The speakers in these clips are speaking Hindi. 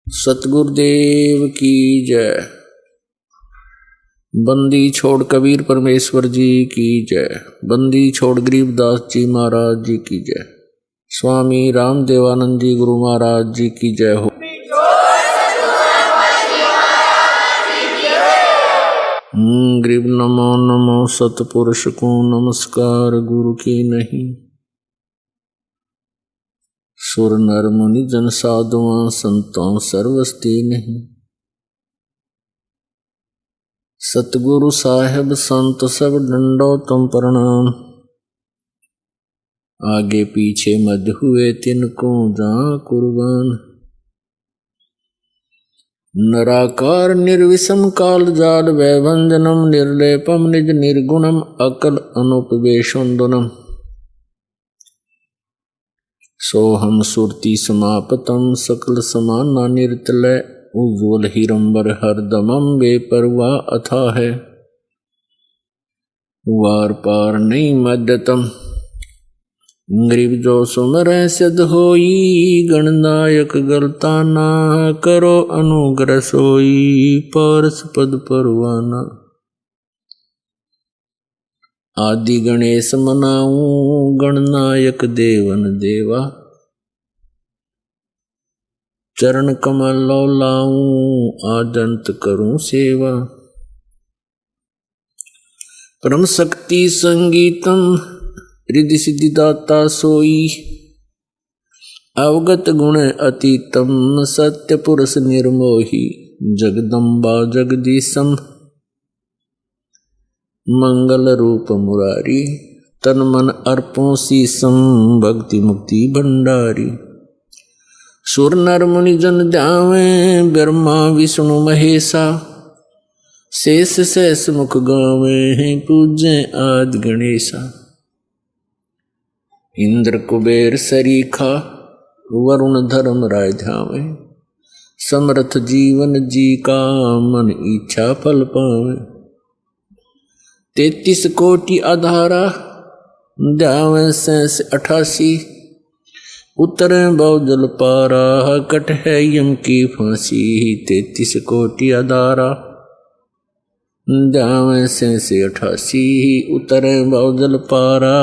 सतगुरुदेव की जय। बंदी छोड़ कबीर परमेश्वर जी की जय। बंदी छोड़ गरीबदास जी महाराज जी की जय। स्वामी रामदेवानंद जी गुरु महाराज जी की जय हो। गरीब नमो नमो सतपुरुष को नमस्कार गुरु की नहीं। सुर नर मुनि जन साधुआं संतों सर्वस्ती नहीं। सतगुरु साहेब संत सब डंडो तुम प्रणाम। आगे पीछे मध्य हुए तिनको जहाँ कुर्बान। नराकार निर्विषम काल जाल वैभंजनम निर्लेपम निज निर्गुणम अकल अनुपवेशुंदनम। सोहम सुरति समापतम सकल समाना निर्तलय उज्ज्वल हिरंबर हरदमम बेपरवाह अथा है। वार पार नहीं मध्यतम गरीब जो सुमर सिद्ध होई। गणनायक गलता ना करो अनुग्रह सोई। पारस पद परवाना आदि गणेश मनाऊं गणनायक देवन देवा। चरण कमल लो लाऊं आदंत करूं सेवा। परम शक्ति संगीतम रिद्धि सिद्धि दाता सोई। अवगत गुण अतीतम सत्य पुरुष निर्मोही। जगदम्बा जगदीशम मंगल रूप मुरारी। तन मन अर्पों शीसम भक्ति मुक्ति भंडारी। सुर नर मुनि जन ध्यावे ब्रह्मा विष्णु महेशा। शेष शेष मुख गावे पूजे आदि गणेशा। इंद्र कुबेर सरीखा वरुण धर्म राय ध्यावे। समर्थ जीवन जी का मन इच्छा फल पावे। 33 कोटि आधारा ध्यावे शेष 88। उतरे बहुजल पारा कट है यम की फांसी। 33 कोटि आधारा ध्यावे शेष 88। उतरे बहुजल पारा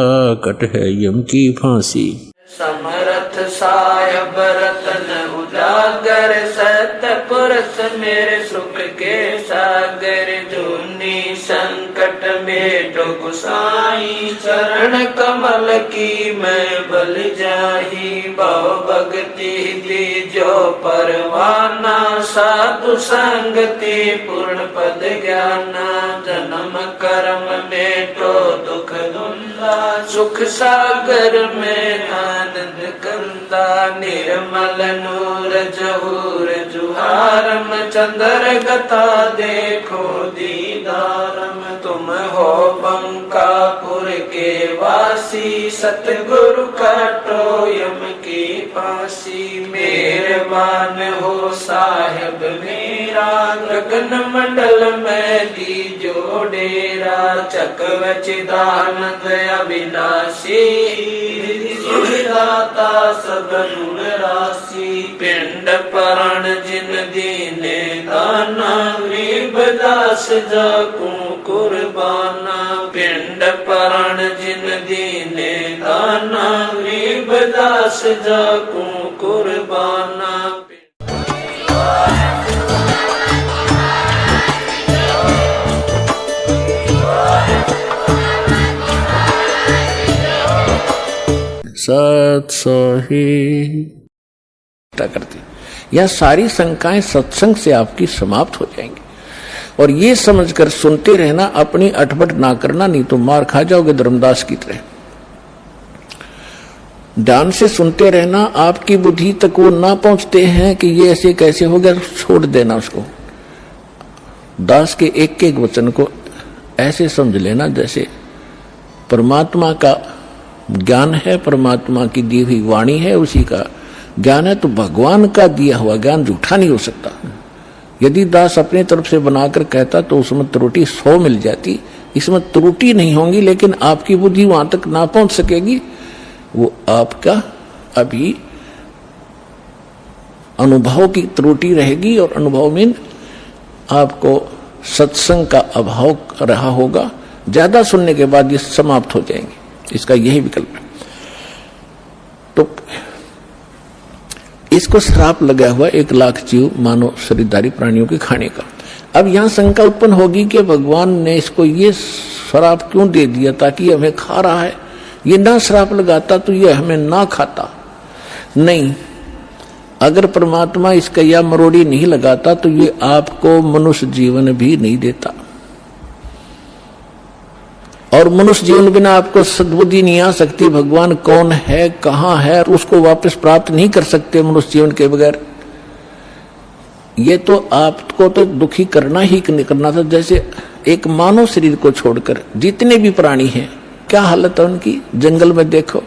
कट है यम की फांसी। समर्थ सायब रतन उजागर सत्य पुरुष मेरे सुख के सागर। जूनी संकट में गुसाई चरण कमल की मैं बल जाही। बहु भक्ति दी जो परवाना साधु संगति पूर्ण पद ज्ञाना। जन्म कर्म में तो दुख दुंदा सुख सागर में आनंद कंदा। निर्मल नूर जहूर जुहारम चंद्र गता देखो दीदारम। तुम हो बंकापुर के वासी सतगुरु काटो यम की फांसी। मेहरबान हो साहेब मेरा गगन मंडल में दीजो डेरा। चकवचिदानंद अविनाशी दाता सब नूर राशि। पिंड परण जिन दीने दाना गरीबदास जाकू कुर्बाना। पिंड परण जिन दीने दाना गरीबदास जाकू कुर्बाना। सत करती यह सारी शंकाएं सत्संग से आपकी समाप्त हो जाएंगी। और ये समझकर सुनते रहना, अपनी अटपट ना करना, नहीं तो मार खा जाओगे धर्मदास की तरह। ध्यान से सुनते रहना। आपकी बुद्धि तक वो ना पहुंचते हैं कि ये ऐसे कैसे हो गया, छोड़ देना उसको। दास के एक एक वचन को ऐसे समझ लेना जैसे परमात्मा का ज्ञान है, परमात्मा की दी हुई वाणी है, उसी का ज्ञान है। तो भगवान का दिया हुआ ज्ञान झूठा नहीं हो सकता। यदि दास अपनी तरफ से बनाकर कहता तो उसमें त्रुटि 100 मिल जाती। इसमें त्रुटि नहीं होंगी, लेकिन आपकी बुद्धि वहां तक ना पहुंच सकेगी। वो आपका अभी अनुभव की त्रुटि रहेगी, और अनुभव में आपको सत्संग का अभाव रहा होगा। ज्यादा सुनने के बाद ये समाप्त हो जाएंगे, इसका यही विकल्प है। तो इसको श्राप लगा हुआ 1 लाख जीव मानव शरीरधारी प्राणियों के खाने का। अब यहां शंका उत्पन्न होगी कि भगवान ने इसको ये श्राप क्यों दे दिया, ताकि हमें खा रहा है। ये ना श्राप लगाता तो ये हमें ना खाता। नहीं, अगर परमात्मा इसका या मरोड़ी नहीं लगाता तो ये आपको मनुष्य जीवन भी नहीं देता, और मनुष्य जीवन बिना आपको सद्बुद्धि नहीं आ सकती। भगवान कौन है, कहां है, उसको वापस प्राप्त नहीं कर सकते मनुष्य जीवन के बगैर। ये तो आपको तो दुखी करना ही करना था। जैसे एक मानव शरीर को छोड़कर जितने भी प्राणी हैं, क्या हालत है उनकी। जंगल में देखो,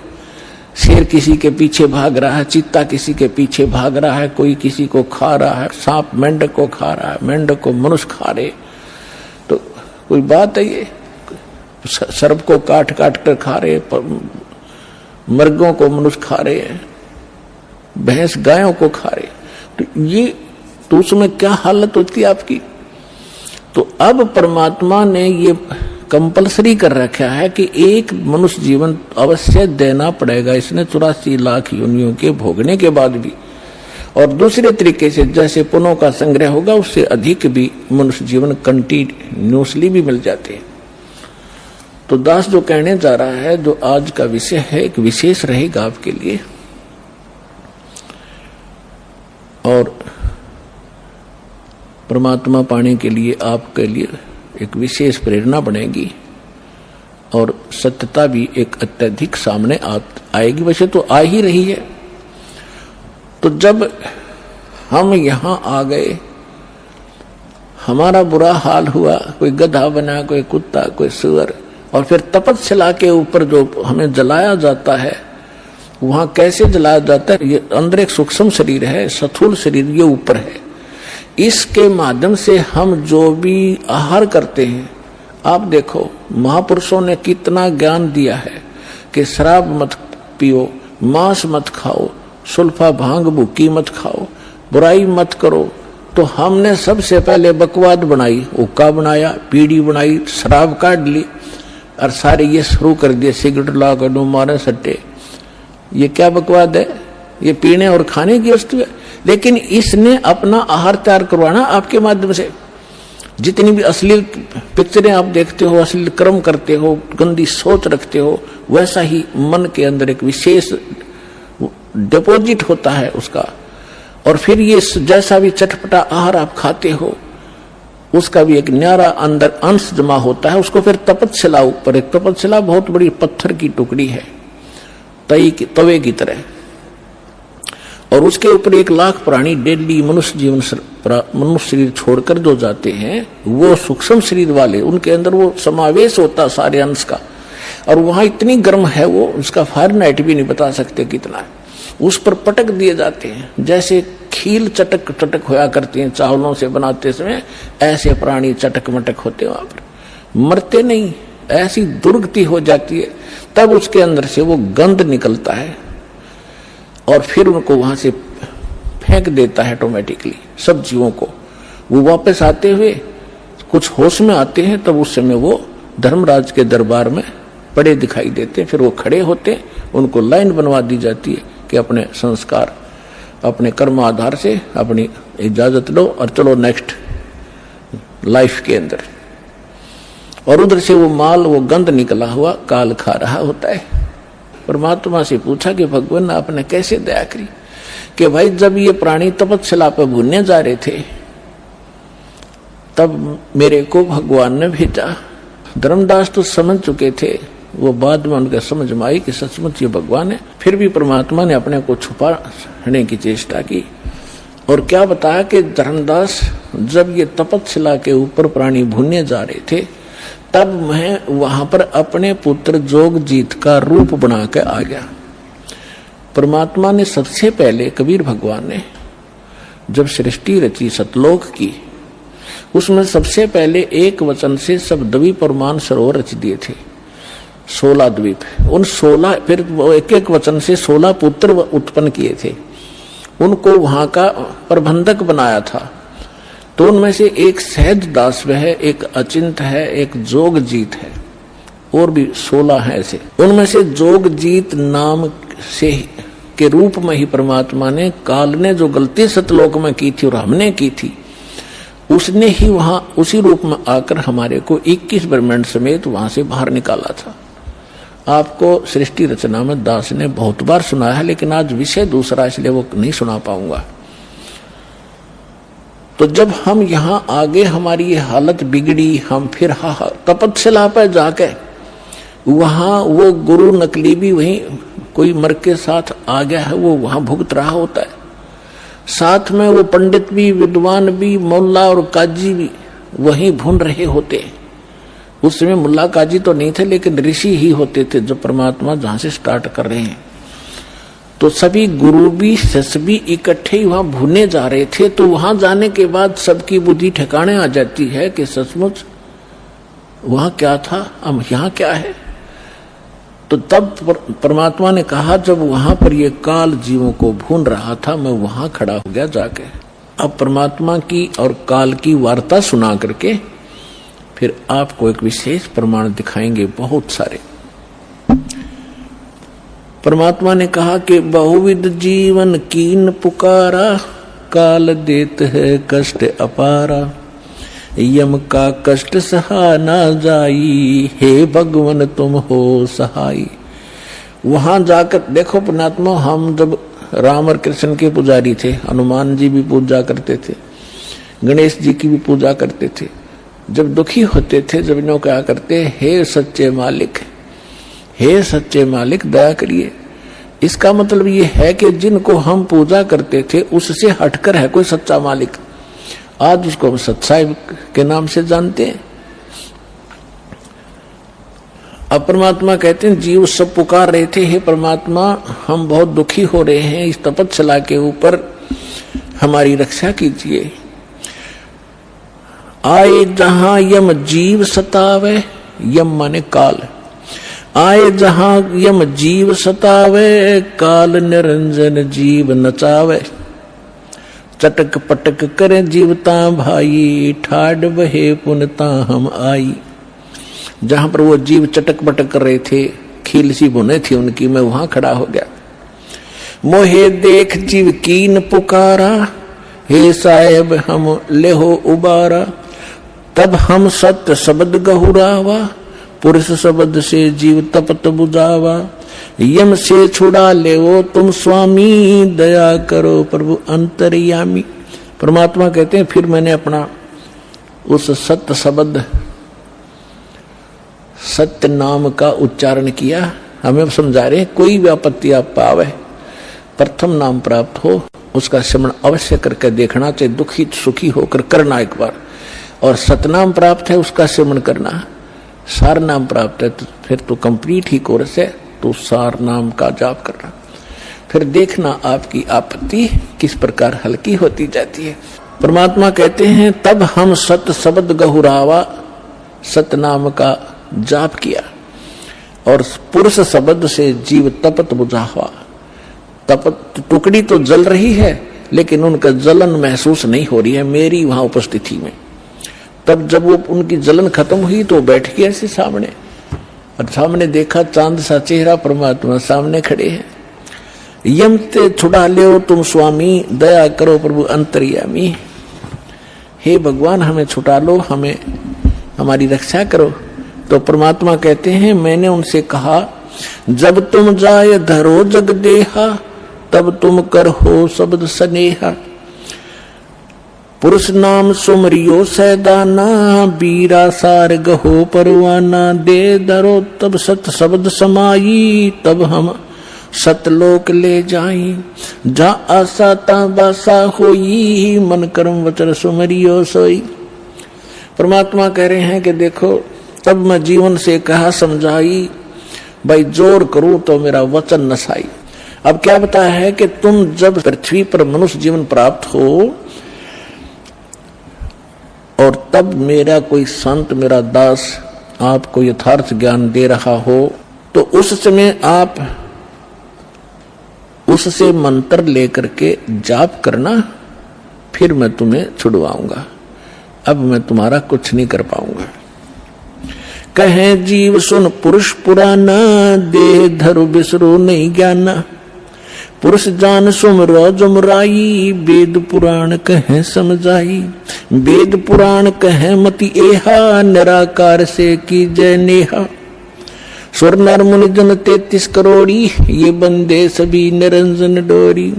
शेर किसी के पीछे भाग रहा है, चीता किसी के पीछे भाग रहा है, कोई किसी को खा रहा है, सांप मेंढक को खा रहा है, मेंढक को मनुष्य खा रहे। तो कोई बात है ये, सर्प को काट काट कर खा रहे, मर्गों को मनुष्य खा रहे हैं, भैंस गायों को खा रहे। तो ये तो उसमें क्या हालत होती है आपकी। तो अब परमात्मा ने ये कंपलसरी कर रखा है कि एक मनुष्य जीवन अवश्य देना पड़ेगा। इसने 84 लाख योनियों के भोगने के बाद भी, और दूसरे तरीके से जैसे पुनों का संग्रह होगा उससे अधिक भी मनुष्य जीवन कंटिन्यूसली भी मिल जाते हैं। तो दास जो कहने जा रहा है, जो आज का विषय है, एक विशेष रहेगा आपके लिए, और परमात्मा पाने के लिए आपके लिए एक विशेष प्रेरणा बनेगी, और सत्यता भी एक अत्यधिक सामने आएगी। वैसे तो आ ही रही है। तो जब हम यहां आ गए, हमारा बुरा हाल हुआ, कोई गधा बना, कोई कुत्ता, कोई सुअर, और फिर तपस्या के ऊपर जो हमें जलाया जाता है, वहां कैसे जलाया जाता है। ये अंदर एक सूक्ष्म शरीर है, स्थूल शरीर ये ऊपर है। इसके माध्यम से हम जो भी आहार करते हैं, आप देखो महापुरुषों ने कितना ज्ञान दिया है कि शराब मत पियो, मांस मत खाओ, सुल्फा भांग भूकी मत खाओ, बुराई मत करो। तो हमने सबसे पहले बकवाद बनाई, हुक्का बनाया, बीड़ी बनाई, शराब काट ली, और सारे ये शुरू कर दिए, सिगरेट ला कर दो, मारे सट्टे। ये क्या बकवाद है, ये पीने और खाने की वस्तु है। लेकिन इसने अपना आहार तैयार करवाना आपके माध्यम से। जितनी भी अश्लील पिक्चरें आप देखते हो, अश्लील कर्म करते हो, गंदी सोच रखते हो, वैसा ही मन के अंदर एक विशेष डिपॉजिट होता है उसका। और फिर ये जैसा भी चटपटा आहार आप खाते हो, उसका भी एक न्यारा अंदर अंश जमा होता है। उसको फिर तपस्या ऊपर, एक तपस्या बहुत बड़ी पत्थर की टुकड़ी है, तवे की तरह, और उसके ऊपर 1 लाख प्राणी डेली मनुष्य जीवन मनुष्य शरीर छोड़कर जो जाते हैं, वो सूक्ष्म शरीर वाले, उनके अंदर वो समावेश होता है सारे अंश का। और वहां इतनी गर्म है वो, उसका फारेनहाइट भी नहीं बता सकते कितना है। उस पर पटक दिए जाते हैं, जैसे खील चटक चटक होया करती हैं चावलों से बनाते समय, ऐसे प्राणी चटक मटक होते वहां पर, मरते नहीं, ऐसी दुर्गति हो जाती है। तब उसके अंदर से वो गंध निकलता है, और फिर उनको वहां से फेंक देता है ऑटोमेटिकली सब जीवों को। वो वापस आते हुए कुछ होश में आते हैं, तब उस समय वो धर्मराज के दरबार में पड़े दिखाई देते हैं। फिर वो खड़े होते हैं, उनको लाइन बनवा दी जाती है कि अपने संस्कार, अपने कर्म आधार से अपनी इजाजत लो और चलो नेक्स्ट लाइफ के अंदर। और उधर से वो माल, वो गंध निकला हुआ काल खा रहा होता है। परमात्मा से पूछा कि भगवान आपने कैसे दया करी कि भाई जब ये प्राणी तपस्या पे भूलने जा रहे थे, तब मेरे को भगवान ने भेजा। धर्मदास तो समझ चुके थे, वो बाद में उनके समझ में आई कि सचमुच ये भगवान है। फिर भी परमात्मा ने अपने को छुपाने की चेष्टा की, और क्या बताया कि धर्मदास जब ये तपस्या के ऊपर प्राणी भूलने जा रहे थे, तब मैं वहां पर अपने पुत्र जोगजीत का रूप बना के आ गया। परमात्मा ने सबसे पहले, कबीर भगवान ने जब सृष्टि रची सतलोक की, उसमें सबसे पहले एक वचन से सब द्वीप और मान सरोवर रच दिए थे, 16 द्वीप। उन 16 फिर एक एक वचन से 16 पुत्र उत्पन्न किए थे। उनको वहां का प्रबंधक बनाया था। तो उनमें से एक सहज दास है, एक अचिंत है, एक जोगजीत है, और भी 16 है ऐसे। उनमें से जोगजीत नाम से के रूप में ही परमात्मा ने, काल ने जो गलती सतलोक में की थी और हमने की थी, उसने ही वहां उसी रूप में आकर हमारे को 21 ब्रह्मांड समेत वहां से बाहर निकाला था। आपको सृष्टि रचना में दास ने बहुत बार सुना है, लेकिन आज विषय दूसरा, इसलिए वो नहीं सुना पाऊंगा। तो जब हम यहां आगे हमारी ये हालत बिगड़ी, हम फिर तपस्या पे जाके वहां वो गुरु नकली भी वहीं कोई मर के साथ आ गया है, वो वहां भुगत रहा होता है। साथ में वो पंडित भी, विद्वान भी, मुल्ला और काजी भी वहीं भून रहे होते। उस समय मुल्ला काजी तो नहीं थे, लेकिन ऋषि ही होते थे जो परमात्मा जहां से स्टार्ट कर रहे हैं। तो सभी गुरु भी, शिष्य भी इकट्ठे वहां भूने जा रहे थे। तो वहां जाने के बाद सबकी बुद्धि ठिकाने आ जाती है कि सचमुच वहां क्या था, अब यहां क्या है। तो तब परमात्मा ने कहा, जब वहां पर ये काल जीवों को भून रहा था, मैं वहां खड़ा हो गया जाके। अब परमात्मा की और काल की वार्ता सुना करके फिर आपको एक विशेष प्रमाण दिखाएंगे, बहुत सारे। परमात्मा ने कहा कि बहुविध जीवन कीन पुकारा, काल देत है कष्ट अपारा, यम का कष्ट सहा ना जाई, हे भगवन तुम हो सहाई। वहां जाकर देखो परमात्मा, हम जब राम और कृष्ण के पुजारी थे, हनुमान जी भी पूजा करते थे, गणेश जी की भी पूजा करते थे। जब दुखी होते थे, जब इन्हों क्या करते, हे सच्चे मालिक, हे सच्चे मालिक दया करिए। इसका मतलब ये है कि जिनको हम पूजा करते थे उससे हटकर है कोई सच्चा मालिक। आज उसको हम सच्चाई के नाम से जानते हैं। अब परमात्मा कहते हैं, जीव सब पुकार रहे थे, हे परमात्मा हम बहुत दुखी हो रहे हैं, इस तपस्या के ऊपर हमारी रक्षा कीजिए। आए जहां यम जीव सतावे, यम माने काल, आए जहां यम जीव सतावे, काल निरंजन जीव नचावे, चटक पटक करे जीवता भाई, ठाड बहे पुनता हम आई। जहां पर वो जीव चटक पटक कर रहे थे, खील सी बुने थी उनकी, मैं वहां खड़ा हो गया। मोहे देख जीव कीन पुकारा, हे साहेब हम लेहो उबारा, तब हम सत्य शब्द गहुरावा, पुरुष शब्द से जीव तपत बुझावा, यम से छुड़ा ले वो तुम स्वामी, दया करो प्रभु अंतर्यामी। परमात्मा कहते हैं, फिर मैंने अपना उस सत्य शब्द, सत्य नाम का उच्चारण किया। हमें समझा रहे, कोई भी आपत्ति आप पावे, प्रथम नाम प्राप्त हो उसका स्मरण अवश्य करके देखना चाहिए, दुखी सुखी होकर करना एक बार। और सतनाम प्राप्त है उसका स्मरण करना, सार नाम प्राप्त है तो फिर तो कंप्लीट ही कोर्स है, तो सार नाम का जाप करना। फिर देखना आपकी आपत्ति किस प्रकार हल्की होती जाती है। परमात्मा कहते हैं, तब हम सत शब्द गहुरावा, सतनाम का जाप किया, और पुरुष शब्द से जीव तपत बुझावा। तपत टुकड़ी तो जल रही है, लेकिन उनका जलन महसूस नहीं हो रही है मेरी वहां उपस्थिति में। तब जब वो उनकी जलन खत्म हुई तो बैठ गए ऐसे सामने, और सामने देखा चांद सा चेहरा, परमात्मा सामने खड़े हैं। यम ते छुड़ा ले तुम स्वामी, दया करो प्रभु अंतर्यामी। हे भगवान हमें छुटा लो, हमें हमारी रक्षा करो। तो परमात्मा कहते हैं, मैंने उनसे कहा, जब तुम जाए धरो जग देहा, तब तुम कर हो शब्द स्नेहा। पुरुष नाम सुमरियो सैदाना, बीरा सार गहो परवाना, दे धरो तब सत शब्द समाई, तब हम सतलोक ले जाई। जा आसा ता बासा होई, मन कर्म वचन सुमरियो सोई। परमात्मा कह रहे हैं कि देखो, तब मैं जीवन से कहा समझाई, भाई जोर करूं तो मेरा वचन नसाई। अब क्या बताया है कि तुम जब पृथ्वी पर मनुष्य जीवन प्राप्त हो, और तब मेरा कोई संत, मेरा दास आपको यथार्थ ज्ञान दे रहा हो, तो उस समय आप उससे मंत्र लेकर के जाप करना, फिर मैं तुम्हें छुड़वाऊंगा। अब मैं तुम्हारा कुछ नहीं कर पाऊंगा। कहे जीव सुन पुरुष पुराना, देह धरु बिसरो नहीं ज्ञाना। पुरुष जान सुमरो जुमराई, वेद पुराण कहे समझाई। वेद पुराण कहे मति एहा, निराकार से की जय नेहा। सुर नर मुनि जन 33 करोड़ी, ये बंदे सभी निरंजन डोरी।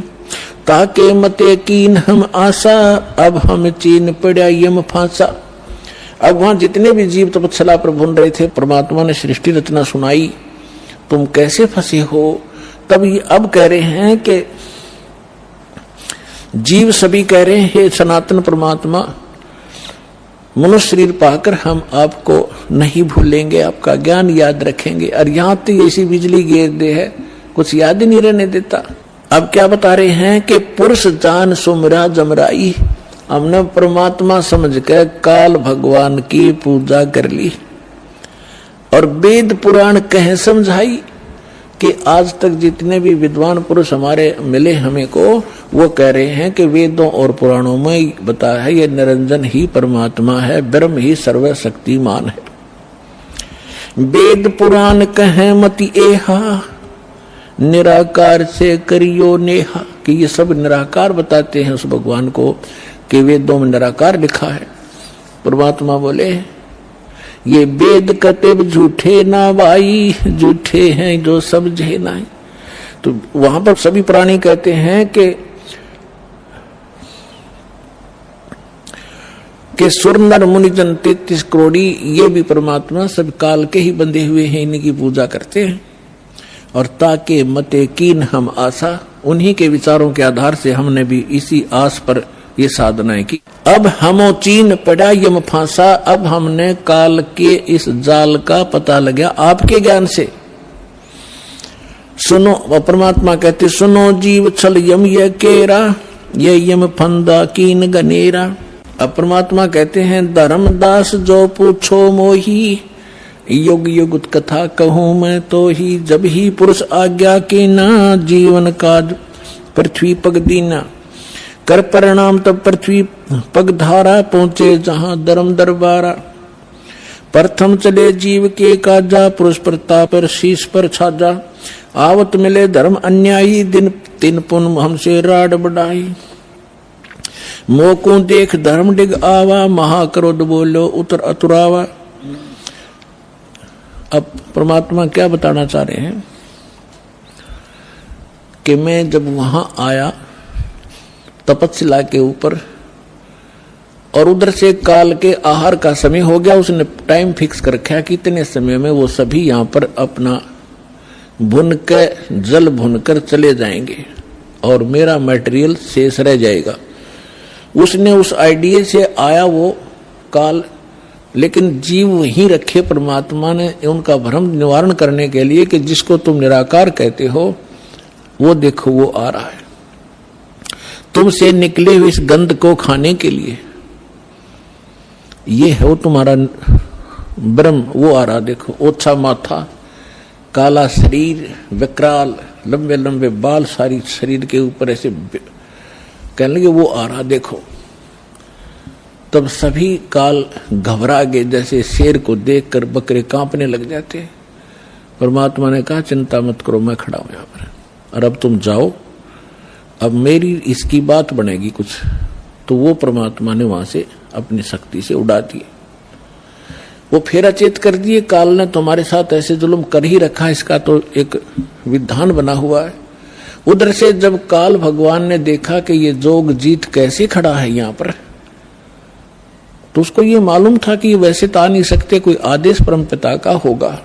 ताके मते कीन हम आशा, अब हम चीन पड़ा यम फांसा। अब वहां जितने भी जीव तपस्या पर भून रहे थे, परमात्मा ने सृष्टि रचना सुनाई, तुम कैसे फंसे हो। तब ये अब कह रहे हैं कि जीव सभी कह रहे हैं, हे सनातन परमात्मा, मनुष्य शरीर पाकर हम आपको नहीं भूलेंगे, आपका ज्ञान याद रखेंगे। और यहां तो ऐसी बिजली गिर दे है, कुछ याद ही नहीं रहने देता। अब क्या बता रहे हैं कि पुरुष जान सुमरा जमराई। हमने परमात्मा समझ के काल भगवान की पूजा कर ली और वेद पुराण कहे समझाई कि आज तक जितने भी विद्वान पुरुष हमारे मिले हमें को, वो कह रहे हैं कि वेदों और पुराणों में बताया है ये निरंजन ही परमात्मा है, ब्रह्म ही सर्वशक्तिमान है। वेद पुराण कहे मति एहा, निराकार से करियो नेहा। कि ये सब निराकार बताते हैं उस भगवान को, कि वेदों में निराकार लिखा है। परमात्मा बोले ये वेद कतेब झूठे ना भाई, झूठे हैं जो समझे ना। तो वहां पर सभी प्राणी कहते हैं कि सुर नर मुनि जन 33 करोड़ी, ये भी परमात्मा सब काल के ही बंधे हुए हैं, इनकी पूजा करते हैं। और ताके मते कीन हम आशा, उन्हीं के विचारों के आधार से हमने भी इसी आस पर ये साधनाएं की। अब हमो चीन पड़ा यम फांसा, अब हमने काल के इस जाल का पता लगा आपके ज्ञान से। सुनो, परमात्मा कहते सुनो जीव छल यम ये केरा, ये यम फंदा कीन गनेरा। अब परमात्मा कहते हैं धर्मदास जो पूछो मोही, युग युग कथा कहूं मैं तो ही। जब ही पुरुष आज्ञा के ना, जीवन काज पृथ्वी पग दीना। कर परिणाम तब पृथ्वी पग धारा, पहुंचे जहां धर्म दरबारा। प्रथम चले जीव के काजा, पुरुष प्रताप पर शीश पर छाजा। आवत मिले धर्म अन्यायी, दिन तीन पुन हमसे राड बढ़ाई। मोको देख धर्म डिग आवा, महाक्रोध बोलो उतर अतुरावा। अब परमात्मा क्या बताना चाह रहे हैं कि मैं जब वहां आया तपस्या के ऊपर, और उधर से काल के आहार का समय हो गया, उसने टाइम फिक्स कर रखा कि इतने समय में वो सभी यहाँ पर अपना भुन के जल भुनकर चले जाएंगे और मेरा मटेरियल शेष रह जाएगा। उसने उस आइडिया से आया वो काल, लेकिन जीव वहीं रखे परमात्मा ने उनका भ्रम निवारण करने के लिए कि जिसको तुम निराकार कहते हो वो देखो वो आ रहा है तुमसे निकले हुए इस गंध को खाने के लिए। ये है वो तुम्हारा ब्रह्म, वो आ रहा देखो। ओछा माथा, काला शरीर, विकराल, लंबे लंबे बाल सारी शरीर के ऊपर ऐसे कहने लगे वो आ रहा देखो। तब सभी काल घबरा गए, जैसे शेर को देखकर बकरे कांपने लग जाते। परमात्मा ने कहा चिंता मत करो, मैं खड़ा हूं यहां पर, और अब तुम जाओ, अब मेरी इसकी बात बनेगी कुछ। तो वो परमात्मा ने वहां से अपनी शक्ति से उड़ा दिए, वो फिर अचेत कर दिए। काल ने तुम्हारे साथ ऐसे जुल्म कर ही रखा, इसका तो एक विधान बना हुआ है। उधर से जब काल भगवान ने देखा कि ये जोग जीत कैसे खड़ा है यहाँ पर, तो उसको ये मालूम था कि वैसे तो आ नहीं सकते, कोई आदेश परमपिता का होगा।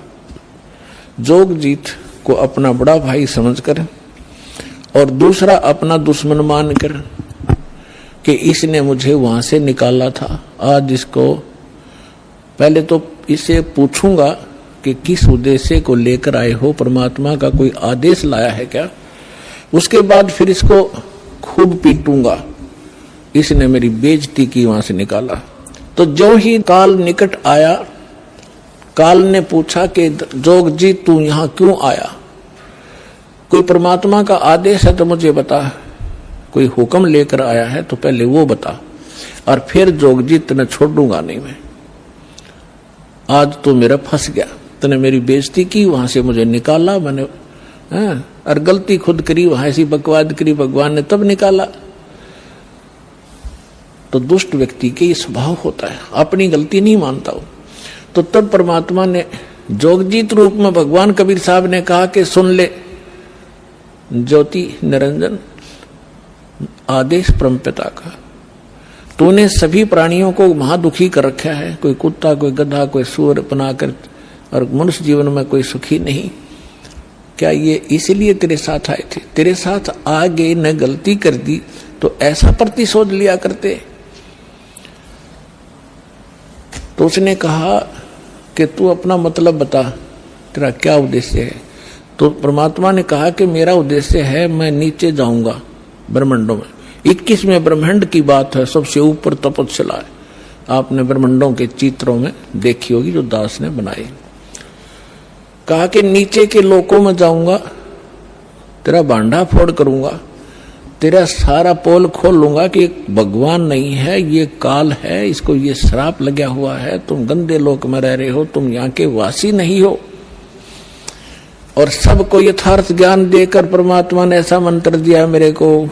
जोग जीत को अपना बड़ा भाई समझकर और दूसरा अपना दुश्मन मानकर कि इसने मुझे वहां से निकाला था, आज इसको पहले तो इसे पूछूंगा कि किस उद्देश्य को लेकर आए हो, परमात्मा का कोई आदेश लाया है क्या, उसके बाद फिर इसको खूब पीटूंगा, इसने मेरी बेइज्जती की, वहां से निकाला। तो जो ही काल निकट आया, काल ने पूछा कि जोग जी तू यहां क्यों आया। कोई परमात्मा का आदेश है तो मुझे बता, कोई हुक्म लेकर आया है तो पहले वो बता, और फिर जोगजीत तने छोड़ूंगा नहीं मैं। आज तो मेरा फंस गया, तने मेरी बेइज्जती की, वहां से मुझे निकाला मैंने, और गलती खुद करी, वहां ऐसी बकवाद करी, भगवान ने तब निकाला। तो दुष्ट व्यक्ति के ये स्वभाव होता है, अपनी गलती नहीं मानता हो। तो तब परमात्मा ने जोगजीत रूप में भगवान कबीर साहब ने कहा कि सुन ले ज्योति निरंजन, आदेश परमपिता का, तूने सभी प्राणियों को महादुखी कर रखा है, कोई कुत्ता, कोई गधा, कोई सूअर बनाकर, और मनुष्य जीवन में कोई सुखी नहीं। क्या ये इसलिए तेरे साथ आए थे? तेरे साथ आगे न गलती कर दी तो ऐसा प्रतिशोध लिया करते। तो उसने कहा कि तू अपना मतलब बता, तेरा क्या उद्देश्य है? तो परमात्मा ने कहा कि मेरा उद्देश्य है, मैं नीचे जाऊंगा ब्रह्मांडों में। 21वें ब्रह्मांड की बात है, सबसे ऊपर तपस्या है। आपने ब्रह्मांडों के चित्रों में देखी होगी जो दास ने बनाई। कहा कि नीचे के लोकों में जाऊंगा, तेरा भांडा फोड़ करूंगा, तेरा सारा पोल खोल लूंगा कि भगवान नहीं है, ये काल है, इसको ये श्राप लगा हुआ है, तुम गंदे लोक में रह रहे हो, तुम यहाँ के वासी नहीं हो। और सबको यथार्थ ज्ञान देकर परमात्मा ने ऐसा मंत्र दिया मेरे को,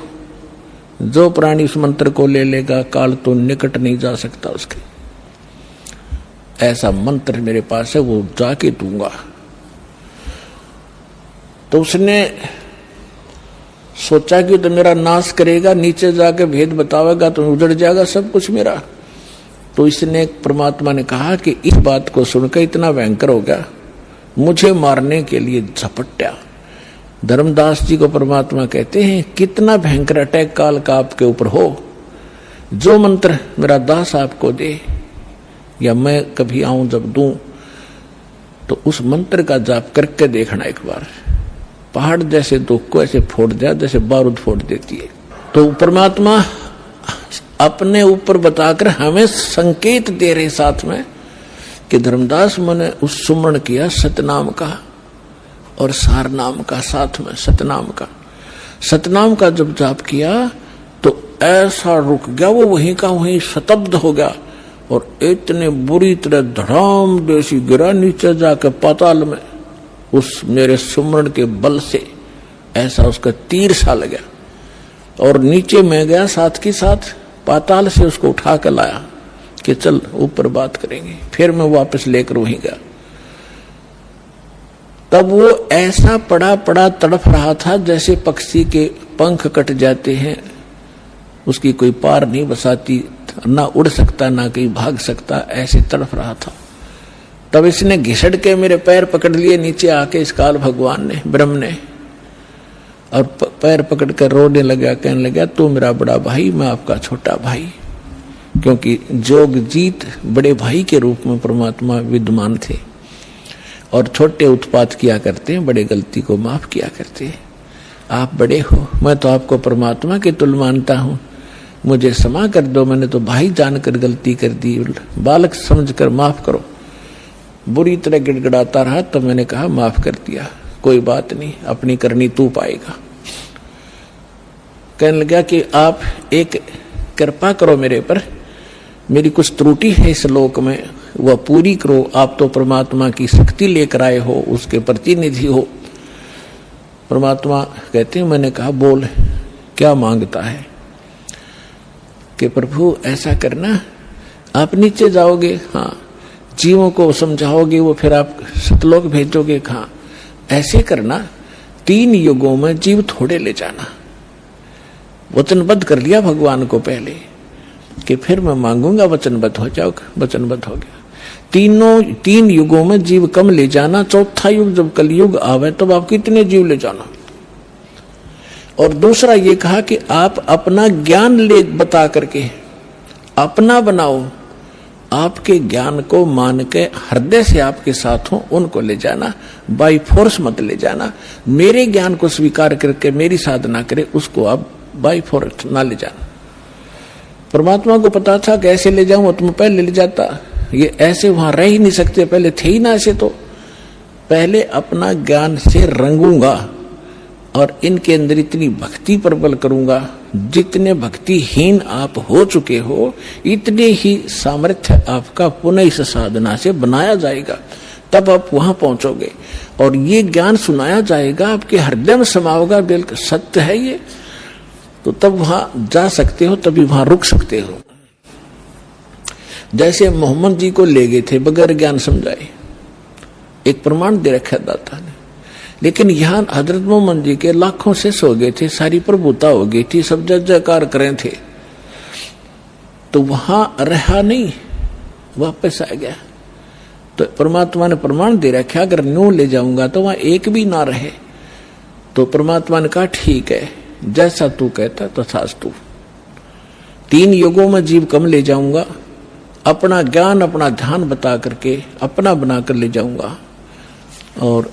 जो प्राणी उस मंत्र को ले लेगा काल तो निकट नहीं जा सकता उसके। ऐसा मंत्र मेरे पास है, वो जाके दूंगा। तो उसने सोचा कि तो मेरा नाश करेगा, नीचे जाके भेद बतावेगा तो उजड़ जाएगा सब कुछ मेरा। तो इसने परमात्मा ने कहा कि इस बात को सुनकर इतना भयंकर हो गया, मुझे मारने के लिए झपट्या। धर्मदास जी को परमात्मा कहते हैं कितना भयंकर अटैक काल का आपके ऊपर हो, जो मंत्र मेरा दास आपको दे या मैं कभी आऊं जब दूं तो उस मंत्र का जाप करके देखना एक बार, पहाड़ जैसे दुख को ऐसे फोड़ दिया जैसे बारूद फोड़ देती है। तो परमात्मा अपने ऊपर बताकर हमें संकेत दे रहे साथ में कि धर्मदास मैंने उस सुमरण किया सतनाम का और सार नाम का, साथ में सतनाम का। सतनाम का जब जाप किया तो ऐसा रुक गया, वो वहीं का वहीं शतब्द हो गया और इतने बुरी तरह धड़ाम जैसी गिरा नीचे जाकर पाताल में। उस मेरे सुमरण के बल से ऐसा उसका तीर सा लगा और नीचे मैं गया, साथ के साथ पाताल से उसको उठा कर लाया कि चल ऊपर बात करेंगे। फिर मैं वापस लेकर वहीं गया। तब वो ऐसा पड़ा पड़ा तड़फ रहा था जैसे पक्षी के पंख कट जाते हैं, उसकी कोई पार नहीं बसाती, ना उड़ सकता ना कहीं भाग सकता, ऐसे तड़फ रहा था। तब इसने घिसड़ के मेरे पैर पकड़ लिए नीचे आके, इस काल भगवान ने, ब्रह्म ने, और पैर पकड़ कर रोने लगा, कहने लगा तू मेरा बड़ा भाई, मैं आपका छोटा भाई। क्योंकि जोगजीत बड़े भाई के रूप में परमात्मा विद्यमान थे और छोटे उत्पात किया करते हैं, बड़े गलती को माफ किया करते हैं। आप बड़े हो, मैं तो आपको परमात्मा के तुल्य मानता हूं, मुझे क्षमा कर दो, मैंने तो भाई जानकर गलती कर दी, बालक समझकर माफ करो। बुरी तरह गिड़गिड़ाता रहा, तो मैंने कहा माफ कर दिया, कोई बात नहीं, अपनी करनी तू पाएगा। कहने लगा कि आप एक कृपा करो मेरे पर, मेरी कुछ त्रुटि है इस लोक में, वह पूरी करो। आप तो परमात्मा की शक्ति लेकर आए हो, उसके प्रतिनिधि हो। परमात्मा कहते हैं, मैंने कहा बोल क्या मांगता है? कि प्रभु ऐसा करना, आप नीचे जाओगे, हाँ, जीवों को समझाओगे, वो फिर आप सतलोक भेजोगे, हाँ, ऐसे करना, 3 युगों में जीव थोड़े ले जाना। वचनबद्ध कर लिया भगवान को पहले कि फिर मैं मांगूंगा, वचनबद्ध हो जाओ, वचनबद्ध हो गया। 3 युगों में जीव कम ले जाना, चौथा युग जब कलयुग आवे तब आप कितने जीव ले जाना। और दूसरा ये कहा कि आप अपना ज्ञान ले बता करके अपना बनाओ, आपके ज्ञान को मान के हृदय से आपके साथ हो उनको ले जाना, बाई फोर्स मत ले जाना। मेरे ज्ञान को स्वीकार करके मेरी साधना करे उसको आप बाई फोर्स ना ले जाना। परमात्मा को पता था कि ऐसे ले जाऊं तो मैं पहले ले जाता, ये ऐसे वहां रह ही नहीं सकते, पहले थे ही ना ऐसे। तो पहले अपना ज्ञान से रंगूंगा और इनके अंदर इतनी भक्ति प्रबल करूंगा, जितने भक्तिहीन आप हो चुके हो इतने ही सामर्थ्य आपका पुनः इस साधना से बनाया जाएगा, तब आप वहां पहुंचोगे और ये ज्ञान सुनाया जाएगा, आपके हृदय में समा होगा, बिल्कुल सत्य है ये, तो तब वहां जा सकते हो, तभी वहां रुक सकते हो। जैसे मोहम्मद जी को ले गए थे बगैर ज्ञान समझाए, एक प्रमाण दे रखा दाता ने, लेकिन यहां हजरत मोहम्मद जी के लाखों से सो गए थे, सारी प्रभुता हो गई थी, सब जय जयकार करें थे, तो वहां रहा नहीं, वापस आ गया। तो परमात्मा ने प्रमाण दे रखा, अगर न्यू ले जाऊंगा तो वहां एक भी ना रहे। तो परमात्मा ने कहा ठीक है, जैसा तू कहता तथास्तु। 3 युगों में जीव कम ले जाऊंगा, अपना ज्ञान अपना ध्यान बता करके अपना बनाकर ले जाऊंगा, और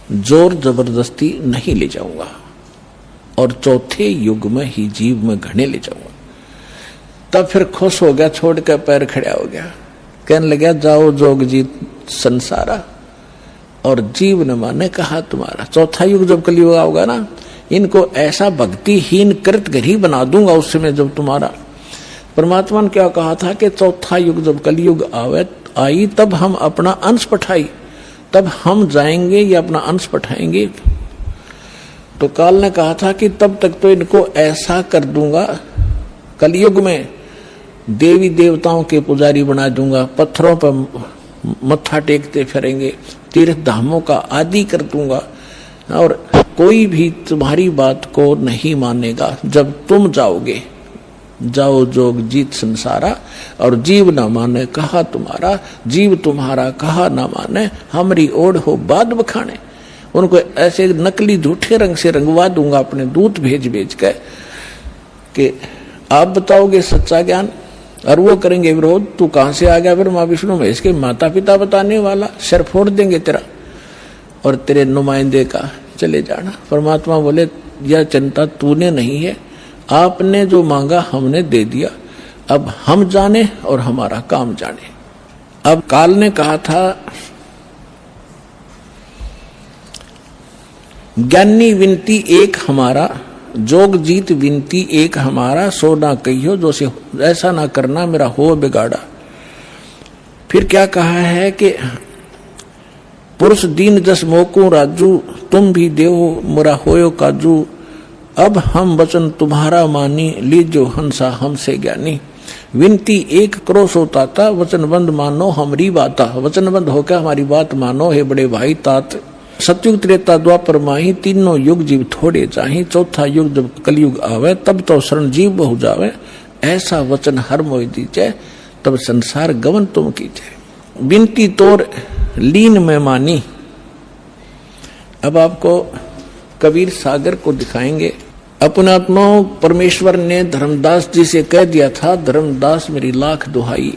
जोर जबरदस्ती नहीं ले जाऊंगा, और 4थे युग में ही जीव में घने ले जाऊंगा। तब फिर खुश हो गया, छोड़ कर पैर खड़ा हो गया, कहने लगा जाओ जोग जीत संसारा, और जीव न माने कहा तुम्हारा। 4था युग जब कलयुग होगा ना, इनको ऐसा भक्तिहीन कृत घर ही बना दूंगा उस समय जब तुम्हारा। परमात्मा ने क्या कहा था कि 4था युग जब कलयुग आई तब हम अपना अंश पठाई, तब हम जाएंगे या अपना अंश पठाएंगे। तो काल ने कहा था कि तब तक तो इनको ऐसा कर दूंगा, कलयुग में देवी देवताओं के पुजारी बना दूंगा, पत्थरों पर मत्था टेकते फिरेंगे, तीर्थ धामों का आदि कर दूंगा, और कोई भी तुम्हारी बात को नहीं मानेगा। जब तुम जाओगे, जाओ जोग जीत संसारा, और जीव न माने कहा तुम्हारा, जीव तुम्हारा कहा न माने, हमरी ओढ़ हो बाद बखाने। उनको ऐसे नकली झूठे रंग से रंगवा दूंगा अपने दूत भेज भेज के, कि आप बताओगे सच्चा ज्ञान और वो करेंगे विरोध। तू कहां से आ गया फिर माँ विष्णु महेश के माता पिता बताने वाला, सिर फोड़ देंगे तेरा और तेरे नुमाइंदे का, चले जाना। परमात्मा बोले यह चिंता तूने नहीं है, आपने जो मांगा हमने दे दिया, अब हम जाने और हमारा काम जाने। अब काल ने कहा था ज्ञानी विनती एक हमारा, जोग जीत विनती एक हमारा, सो ना कहियो जो से ऐसा ना करना मेरा हो बिगाड़ा। फिर क्या कहा है कि पुरुष दीन जस मोकू राजू, तुम भी देव मुरा होयो काजू, अब हम वचन तुम्हारा मानी, लीजो हंसा हमसे ज्ञानी। विनती एक करो सो ताता, वचनबंद मानो हमरी बाता। वचनबंद होकर हमारी बात मानो हे बड़े भाई तात। सतयुग त्रेता द्वापर माही, तीनों युग जीव थोड़े चाही, 4था युग जब कलयुग आवे तब तो शरण जीव बहु जावे। ऐसा वचन हर मोहि दीजे, तब संसार गवन तुम कीजे। बिनती तोर लीन में मानी। अब आपको कबीर सागर को दिखाएंगे। अपने आत्मा परमेश्वर ने धर्मदास जी से कह दिया था, धर्मदास मेरी लाख दुहाई,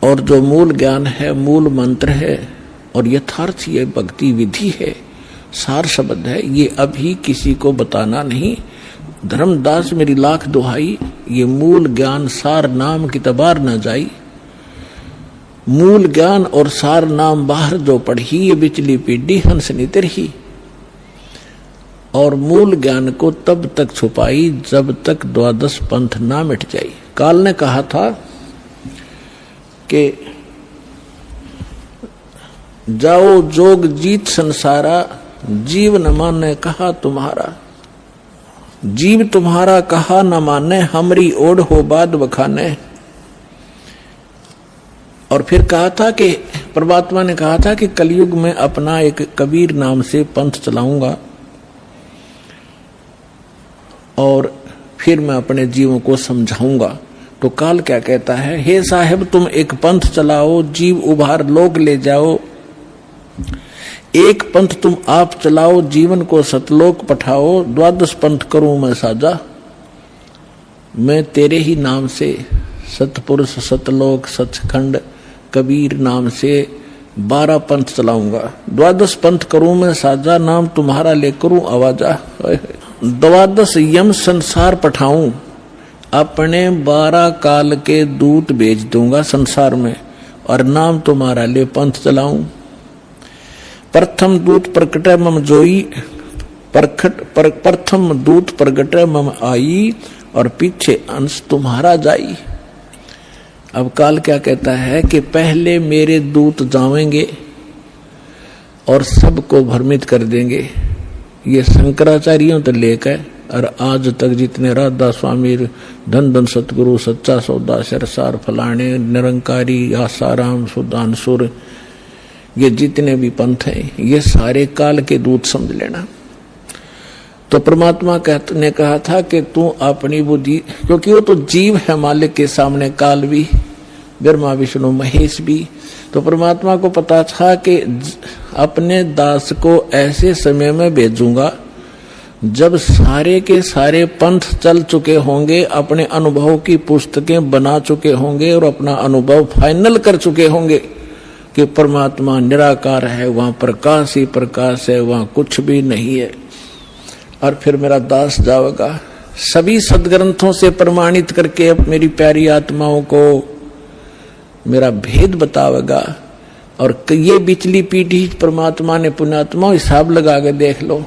और जो मूल ज्ञान है, मूल मंत्र है और यथार्थ ये भक्ति विधि है, सार शब्द है, ये अभी किसी को बताना नहीं। धर्मदास मेरी लाख दुहाई, ये मूल ज्ञान सार नाम की तबार न जाई। मूल ज्ञान और सार नाम बाहर जो पढ़ी, ये बिचली पीढ़ी हंस नितर ही। और मूल ज्ञान को तब तक छुपाई जब तक 12 पंथ ना मिट जाई। काल ने कहा था कि जाओ जोग जीत संसारा, जीव न माने कहा तुम्हारा। जीव तुम्हारा कहा न माने, हमरी ओढ़ हो बाद बखाने। और फिर कहा था कि परमात्मा ने कहा था कि कलयुग में अपना एक कबीर नाम से पंथ चलाऊंगा, और फिर मैं अपने जीवों को समझाऊंगा। तो काल क्या कहता है, हे साहेब तुम एक पंथ चलाओ, जीव उभार लोग ले जाओ। एक पंथ तुम आप चलाओ, जीवन को सतलोक पठाओ। 12 पंथ करूं मैं साजा, मैं तेरे ही नाम से सतपुरुष सतलोक सचखंड कबीर नाम से 12 पंथ चलाऊंगा। 12 पंथ करूं मैं साजा, नाम तुम्हारा ले करूं आवाजा। 12 यम संसार पठाऊं, अपने 12 काल के दूत भेज दूंगा संसार में, और नाम तुम्हारा ले पंथ चलाऊं। प्रथम दूत प्रकट मम जोई, प्रथम दूत प्रकट मम आई, और पीछे अंश तुम्हारा जाई। अब काल क्या कहता है कि पहले मेरे दूत जावेंगे और सबको भ्रमित कर देंगे। ये शंकराचार्यों तो लेकर और आज तक जितने राधा स्वामी, धन धन सतगुरु, सच्चा सौदा, सरसार, फलाने, निरंकारी, आसाराम, सुदानसुर, ये जितने भी पंथ हैं ये सारे काल के दूत समझ लेना। तो परमात्मा ने कहा था कि तू अपनी बुद्धि, क्योंकि वो तो जीव है मालिक के सामने, काल भी, ब्रह्मा विष्णु महेश भी, तो परमात्मा को पता था कि अपने दास को ऐसे समय में भेजूंगा जब सारे के सारे पंथ चल चुके होंगे, अपने अनुभव की पुस्तकें बना चुके होंगे और अपना अनुभव फाइनल कर चुके होंगे कि परमात्मा निराकार है, वहां प्रकाश ही प्रकाश है, वहां कुछ भी नहीं है। और फिर मेरा दास जाएगा सभी सदग्रंथों से प्रमाणित करके मेरी प्यारी आत्माओं को मेरा भेद बतावेगा। और ये बिचली पीढ़ी परमात्मा ने, पुण्यात्मा हिसाब लगा के देख लो,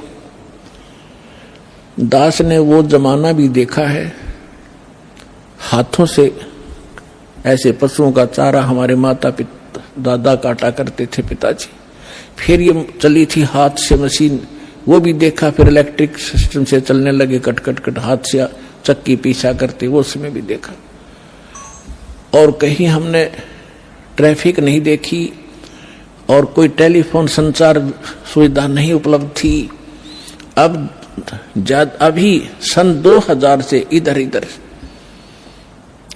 दास ने वो जमाना भी देखा है, हाथों से ऐसे पशुओं का चारा हमारे माता पिता दादा काटा करते थे पिताजी। फिर ये चली थी हाथ से मशीन, वो भी देखा। फिर इलेक्ट्रिक सिस्टम से चलने लगे, कट कट कट हाथ से चक्की पीछा करते, वो उसमें भी देखा। और कहीं हमने ट्रैफिक नहीं देखी और कोई टेलीफोन संचार सुविधा नहीं उपलब्ध थी। अब अभी सन 2000 से इधर इधर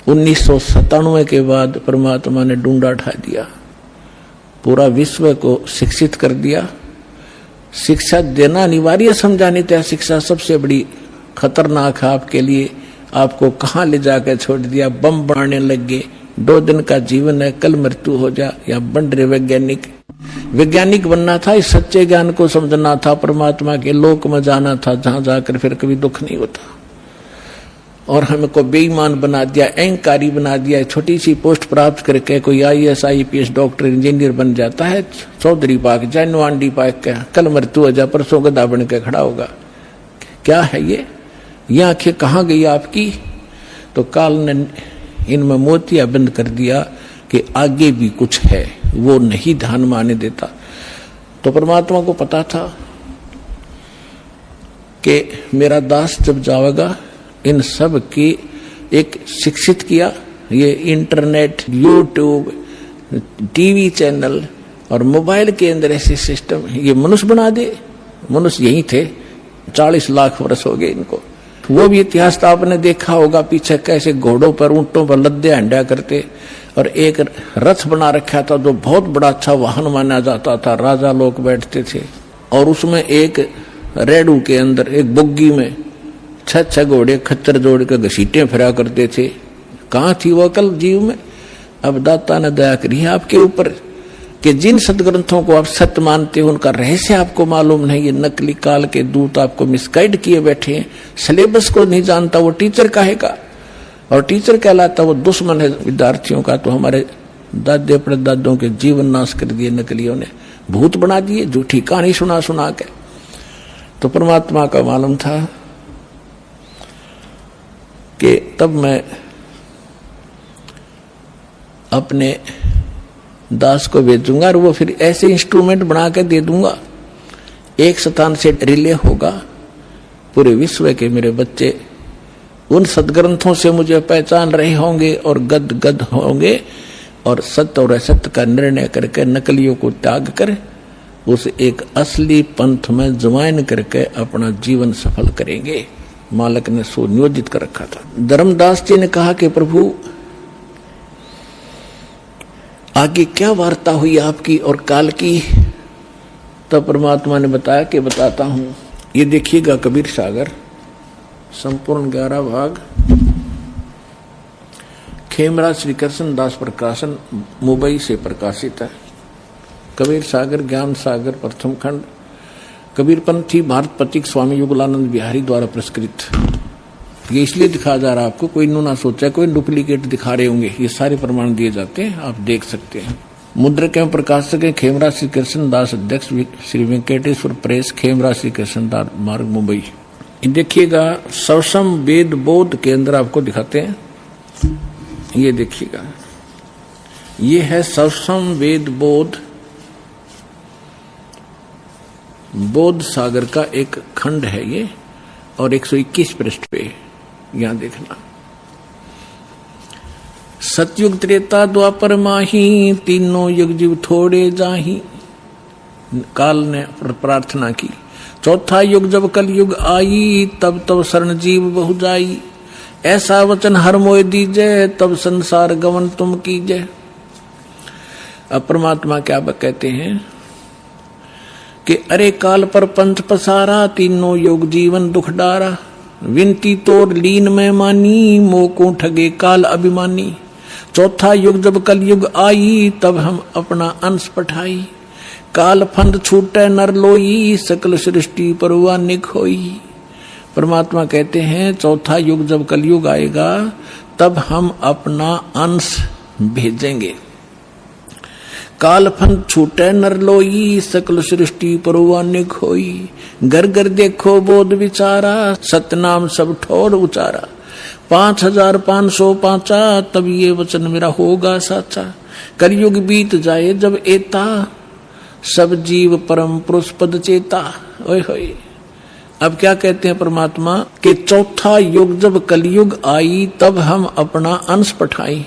1997 के बाद परमात्मा ने डूंडा उठा दिया, पूरा विश्व को शिक्षित कर दिया। शिक्षा देना अनिवार्य समझा, नहीं तो शिक्षा सबसे बड़ी खतरनाक है आपके लिए। आपको कहाँ ले जाकर छोड़ दिया, बम बनाने लग गए। 2 दिन का जीवन है, कल मृत्यु हो जा। या बन रहे वैज्ञानिक बनना था, इस सच्चे ज्ञान को समझना था, परमात्मा के लोक में जाना था, जहां जाकर फिर कभी दुख नहीं होता। और हमको बेईमान बना दिया, अहंकारी बना दिया। छोटी सी पोस्ट प्राप्त करके कोई IAS IPS डॉक्टर इंजीनियर बन जाता है, चौधरी पाक जाए, नवांडी पाक का, कल मृत्यु हो जा, परसों गधा बन के खड़ा होगा। क्या है ये आंखें कहाँ गई आपकी? तो काल ने इनमें मोतिया बंद कर दिया कि आगे भी कुछ है, वो नहीं ध्यान में आने देता। तो परमात्मा को पता था कि मेरा दास जब जाएगा, इन सब की एक शिक्षित किया। ये इंटरनेट, यूट्यूब, टीवी चैनल और मोबाइल के अंदर ऐसे सिस्टम ये मनुष्य बना दे। मनुष्य यही थे, 40 लाख वर्ष हो गए इनको। वो भी इतिहास तो आपने देखा होगा, पीछे कैसे घोड़ों पर, ऊंटों पर लद्दे हंडा करते, और एक रथ बना रखा था जो बहुत बड़ा अच्छा वाहन माना जाता था, राजा लोग बैठते थे। और उसमें एक रेडू के अंदर, एक बुग्गी में 6 घोड़े खच्चर जोड़ के घसीटे फिरा करते थे। कहाँ थी वो अकल जीव में? अब दाता ने दया करी है आपके ऊपर कि जिन सदग्रंथों को आप सत्य मानते हो उनका रहस्य आपको मालूम नहीं। ये नकली काल के दूत आपको मिसगाइड किए बैठे हैं। सिलेबस को नहीं जानता वो टीचर काहेगा, और टीचर कहलाता वो दुश्मन है विद्यार्थियों का। तो हमारे दादे परदादों के जीवन नाश कर दिए नकलियों ने, भूत बना दिए, झूठी कहानी सुना सुना के। तो परमात्मा का मालूम था कि तब मैं अपने दास को भेजूंगा और वो फिर ऐसे इंस्ट्रूमेंट बना के दे दूंगा, एक स्थान से रिले होगा पूरे विश्व के मेरे बच्चे उन सदग्रंथों से मुझे पहचान रहे होंगे और गद गद होंगे, और सत्य और असत्य का निर्णय करके नकलियों को त्याग कर उस एक असली पंथ में ज्वाइन करके अपना जीवन सफल करेंगे। मालक ने सुनियोजित कर रखा था। धर्मदास जी ने कहा कि प्रभु आगे क्या वार्ता हुई आपकी और काल की? तब परमात्मा ने बताया कि बताता हूं। ये देखिएगा कबीर सागर संपूर्ण 11 भाग, खेमराज श्री कृष्ण दास प्रकाशन मुंबई से प्रकाशित है। कबीर सागर ज्ञान सागर प्रथम खंड, कबीरपंथी भारत पथिक स्वामी युगलानंद बिहारी द्वारा पुरस्कृत। ये इसलिए दिखाया जा रहा है आपको, कोई इन्होंने ना सोचा कोई डुप्लीकेट दिखा रहे होंगे। ये सारे प्रमाण दिए जाते हैं, आप देख सकते हैं। मुद्रक एवं प्रकाशक है खेमरा श्री कृष्ण दास, अध्यक्ष श्री वेंकटेश्वर प्रेस, खेमरा श्री कृष्ण दास मार्ग, मुंबई। देखिएगा सवसम वेद बोध केंद्र आपको दिखाते हैं, ये देखिएगा, ये है सवसम वेद बोध बोध सागर का एक खंड है ये, और 121 पृष्ठ पे यहां देखना। सतयुग त्रेता द्वापर माही, तीनों युग जीव थोड़े जाही, काल ने प्रार्थना की। चौथा युग जब कल युग आई, तब तब शरण जीव बहु जाई, ऐसा वचन हर मोय दीजय, तब संसार गमन तुम कीजय। अब परमात्मा क्या कहते हैं कि अरे काल पर पंथ पसारा, तीनों युग जीवन दुख डारा, विनती तोर लीन में मानी, मोको ठगे काल अभिमानी। चौथा युग जब कल युग आई, तब हम अपना अंश पठाई, काल फंद छूटे नर लोई, सकल सृष्टि परवा निक होई। परमात्मा कहते हैं चौथा युग जब कल युग आएगा, तब हम अपना अंश भेजेंगे, काल फंद छूटे नर लोई, सकल सृष्टि परवा निक होई। घर घर देखो बोध विचारा, सतनाम सब ठोर उचारा, 5505 तब ये वचन मेरा होगा साचा। कलयुग बीत जाए जब एता, सब जीव परम पुरुष पद चेता। ओए होए, अब क्या कहते हैं परमात्मा कि चौथा युग जब कलयुग आई, तब हम अपना अंश पठाई,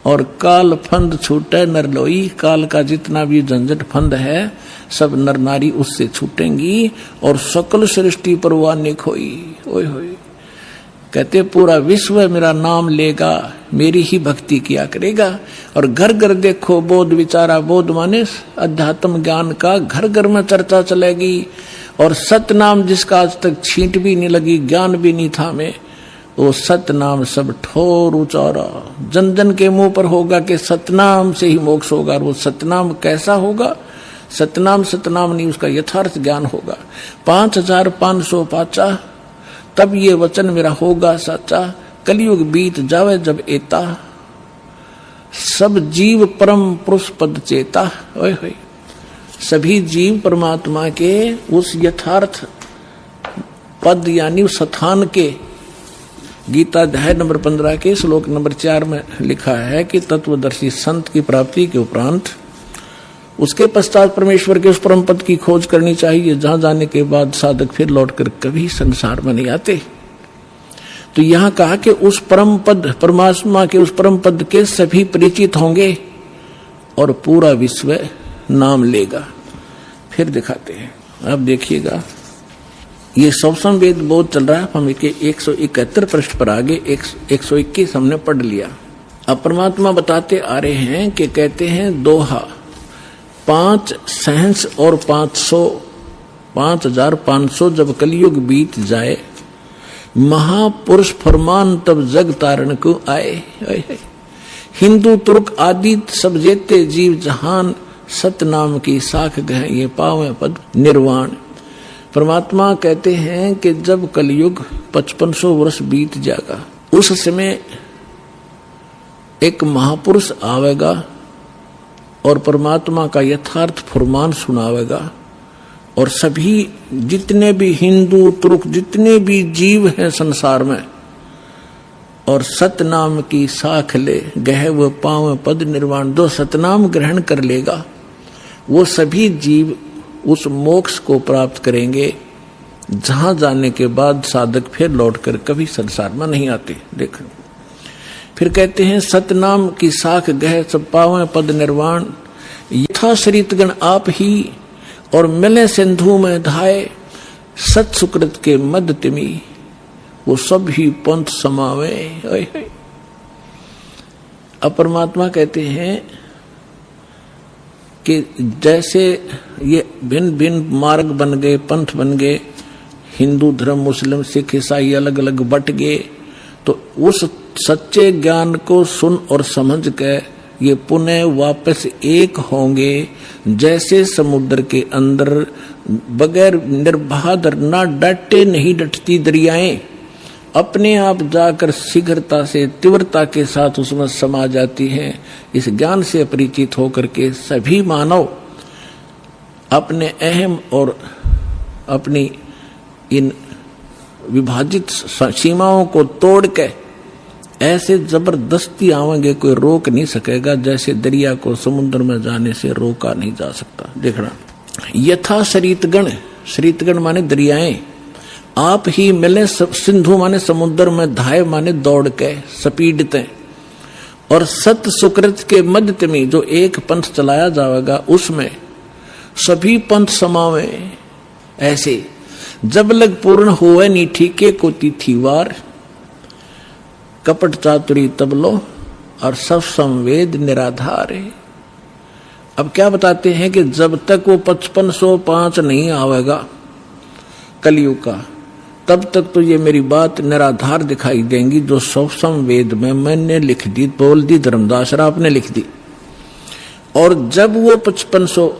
और काल फंद छूटे नर लोई, काल का जितना भी झंझट फंद है सब नर नारी उससे छूटेंगी, और सकल सृष्टि परवाने खोई। ओए होए, कहते पूरा विश्व मेरा नाम लेगा, मेरी ही भक्ति किया करेगा। और घर घर देखो बोध विचारा, बोध माने अध्यात्म ज्ञान का घर घर में चर्चा चलेगी, और सतनाम जिसका आज तक छींट भी नहीं लगी, ज्ञान भी नहीं था में, वो सतनाम सब ठोर उचारा, जन जन के मुंह पर होगा कि सतनाम से ही मोक्ष होगा। और वो सतनाम कैसा होगा? सतनाम सतनाम नहीं, उसका यथार्थ ज्ञान होगा। 5505 तब ये वचन मेरा होगा सच्चा, कलयुग बीत जावे जब एता, सब जीव परम पुरुष पद चेता। ओए होए, सभी जीव परमात्मा के उस यथार्थ पद यानी उस स्थान के, गीता अध्याय नंबर 15 के श्लोक नंबर 4 में लिखा है कि तत्वदर्शी संत की प्राप्ति के उपरांत उसके पश्चात परमेश्वर के उस परम पद की खोज करनी चाहिए, जहां जाने के बाद साधक फिर लौटकर कभी संसार में नहीं आते। तो यहां कहा कि उस परम पद, परमात्मा के उस परम पद के सभी परिचित होंगे और पूरा विश्व नाम लेगा। फिर दिखाते हैं, अब देखिएगा, ये सवसम वेद बोध चल रहा है। हम 171 पृष्ठ पर आगे 121 हमने पढ़ लिया। अब परमात्मा बताते आ रहे हैं कि कहते हैं दोहा 5 सहंस और 5500 जब कलयुग बीत जाए, महापुरुष फरमान तब जग तारण को आए। हिंदू तुर्क आदि सब जेते जीव जहान, सतनाम की साख गए ये पावे पद निर्वाण। परमात्मा कहते हैं कि जब कलयुग 5500 वर्ष बीत जाएगा, उस समय एक महापुरुष आवेगा और परमात्मा का यथार्थ फरमान सुनावेगा, और सभी जितने भी हिंदू तुर्क जितने भी जीव हैं संसार में, और सतनाम की साख ले गहे वो पावे पद निर्वाण। जो सतनाम ग्रहण कर लेगा वो सभी जीव उस मोक्ष को प्राप्त करेंगे, जहां जाने के बाद साधक फिर लौटकर कभी संसार में नहीं आते। देखो फिर कहते हैं सतनाम की साख गह सब पावे पद निर्वाण, यथा शरीतगण आप ही और मिले सिंधु में धाये, सत सुकृत के मद तिमी वो सब ही पंथ समावे। अब परमात्मा कहते हैं कि जैसे ये भिन्न भिन्न मार्ग बन गए, पंथ बन गए, हिंदू धर्म मुस्लिम सिख ईसाई अलग अलग बट गए, तो उस सच्चे ज्ञान को सुन और समझ के ये पुनः वापस एक होंगे। जैसे समुद्र के अंदर बगैर निर्बाध ना डटे नहीं डटती दरियाएं, अपने आप जाकर शीघ्रता से तीव्रता के साथ उसमें समा जाती है। इस ज्ञान से परिचित होकर के सभी मानव अपने अहम और अपनी इन विभाजित सीमाओं को तोड़ के ऐसे जबरदस्ती आवेंगे, कोई रोक नहीं सकेगा, जैसे दरिया को समुद्र में जाने से रोका नहीं जा सकता। देखना, यथा शरीतगण, शरीतगण माने दरियाएं, आप ही मिले सिंधु माने समुद्र में, धाय माने दौड़ के सपीडते, और सत सुकृत के मध्य में जो एक पंथ चलाया जाएगा उसमें सभी पंथ समावे। ऐसे जब लग पूर्ण हुए नी ठीके को तिथिवार, कपट चातुरी तब लो और सब संवेद निराधार है। अब क्या बताते हैं कि जब तक वो 5505 नहीं आवेगा कलयुग का, तब तक तो ये मेरी बात निराधार दिखाई देंगी, जो सब संवेद में मैंने लिख दी, बोल दी, धर्मदास राव ने लिख दी। और जब वो 5500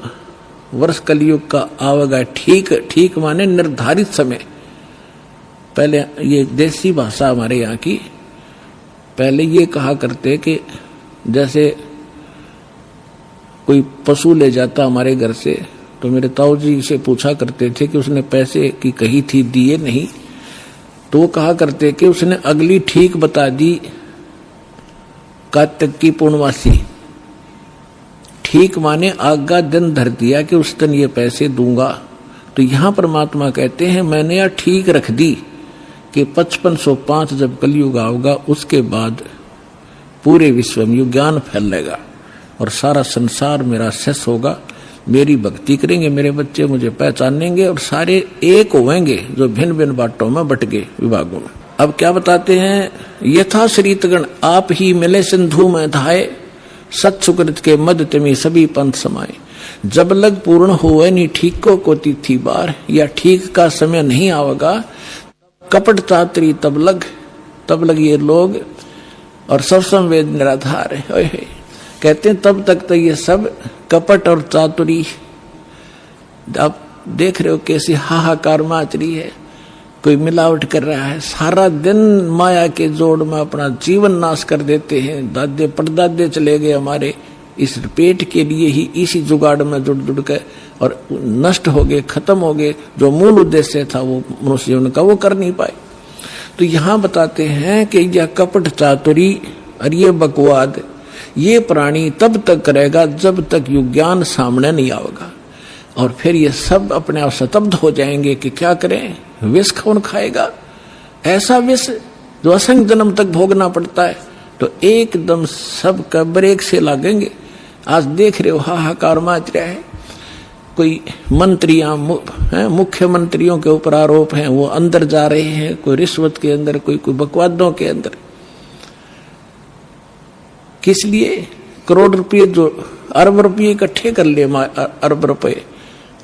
वर्ष कलयुग का आवेगा, ठीक ठीक माने निर्धारित समय। पहले ये देसी भाषा हमारे यहाँ की, पहले ये कहा करते कि जैसे कोई पशु ले जाता हमारे घर से, तो मेरे ताऊ जी से पूछा करते थे कि उसने पैसे की कही थी, दिए नहीं, तो वो कहा करते कि उसने अगली ठीक बता दी कार्तिक की पूर्णमासी। ठीक माने आगा दिन धर दिया कि उस दिन ये पैसे दूंगा। तो यहां परमात्मा कहते हैं मैंने यह ठीक रख दी कि 5505 जब कलयुग आओगा उसके बाद पूरे विश्व में ज्ञान फैलेगा और सारा संसार मेरा शेष होगा। मेरी भक्ति करेंगे मेरे बच्चे, मुझे पहचानेंगे और सारे एक होंगे जो भिन्न भिन्न बाटों में बट गए विभागों में। अब क्या बताते हैं, यथा शरीतगण आप ही मिले सिंधु में धाये, सत सुकृत के मध्य में सभी पंथ समाये। जब लग पूर्ण हुए नी ठीको को तिथि बार, या ठीक का समय नहीं आवेगा, कपट चातरी तब लग ये लोग और सब संवेद निराधार है। कहते हैं तब तक तो ये सब कपट और चातुरी, आप देख रहे हो कैसी हाहाकार माच रही है, कोई मिलावट कर रहा है, सारा दिन माया के जोड़ में अपना जीवन नाश कर देते हैं। दादे परदादे चले गए हमारे इस पेट के लिए ही, इसी जुगाड़ में जुड़ के और नष्ट हो गए, खत्म हो गए। जो मूल उद्देश्य था वो मनुष्य जीवन का वो कर नहीं पाए। तो यहाँ बताते हैं कि यह कपट चातुरी और ये बकवाद ये प्राणी तब तक करेगा जब तक युग ज्ञान सामने नहीं आएगा, और फिर ये सब अपने आप स्तब्ध हो जाएंगे कि क्या करें, विष कौन खाएगा, ऐसा विष जो असंख्य जन्म तक भोगना पड़ता है। तो एकदम सब का ब्रेक से लागेंगे। आज देख रहे हो हाहाकार मच रहा है, कोई मंत्रियां मुख्यमंत्रियों के ऊपर आरोप हैं, वो अंदर जा रहे हैं, कोई रिश्वत के अंदर, कोई बकवादों के अंदर। किस लिए? करोड़ रुपये जो अरब रुपये इकट्ठे कर लिए, अरब रुपये,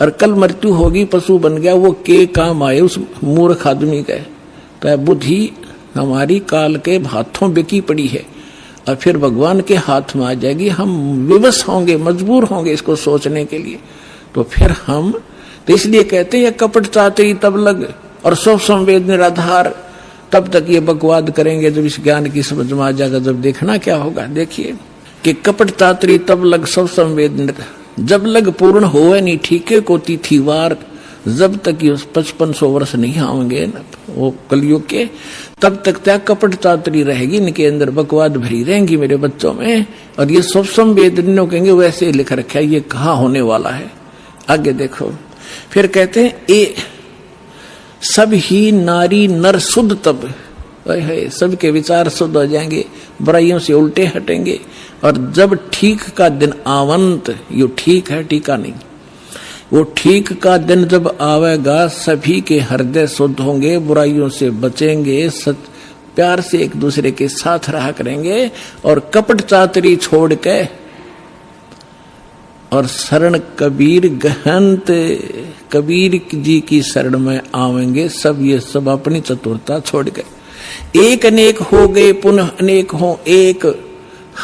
और कल मृत्यु होगी, पशु बन गया, वो के काम आए उस मूर्ख आदमी का। तो बुद्धि हमारी काल के हाथों बिकी पड़ी है और फिर भगवान के हाथ में आ जाएगी। हम विवश होंगे, मजबूर होंगे इसको सोचने के लिए। तो फिर हम तो इसलिए कहते हैं कपट चातुरी तब लग और सब संवेद निराधार, तब तक ये बकवाद करेंगे जब इस ज्ञान की समझ में आ जाएगा। जब देखना क्या होगा, देखिए कि कपट चातुरी तब लग सब संवेद, जब लग पूर्ण होवे नहीं ठीके को तिथिवार, जब तक ये 5500 वर्ष नहीं आएंगे ना वो कलयुग के, तब तक त्या कपट चातुरी रहेगी, इनके अंदर बकवाद भरी रहेंगी मेरे बच्चों में। और ये सब संवेद कहेंगे वैसे लिख रखा है, ये कहाँ होने वाला है। आगे देखो फिर कहते हैं ए सब ही नारी नर शुद्ध तब, सबके विचार शुद्ध हो जाएंगे, बुराइयों से उल्टे हटेंगे। और जब ठीक का दिन आवंत, यो ठीक है टीका नहीं, वो ठीक का दिन जब आवेगा सभी के हृदय शुद्ध होंगे, बुराइयों से बचेंगे, प्यार से एक दूसरे के साथ रहा करेंगे और कपट चातुरी छोड़ के और शरण कबीर गहंत, कबीर जी की शरण में आवेंगे सब। ये सब अपनी चतुरता छोड़ गए, एक अनेक हो गए पुनः अनेक हो एक,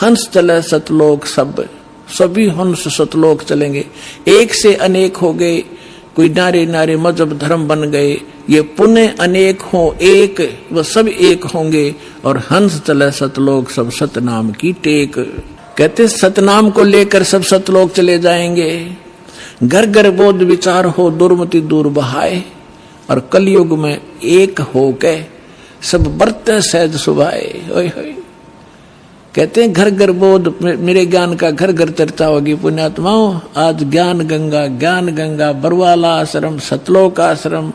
हंस चले सतलोक सब, सभी हंस सतलोक चलेंगे। एक से अनेक हो गए, कोई नारे नारे मजहब धर्म बन गए, ये पुण्य अनेक हो एक, वह सब एक होंगे, और हंस चले सतलोक सब सतनाम की टेक। कहते सतनाम को लेकर सब सतलोक चले जाएंगे। घर घर बोध विचार हो दुर्मति दूर बहाए, और कलयुग में एक हो के सब बरते सहज सुभाए। ओए होए, कहते हैं घर घर बोध, मेरे ज्ञान का घर घर चर्चा होगी। पुण्यात्माओं, आज ज्ञान गंगा बरवाला आश्रम, सतलोक आश्रम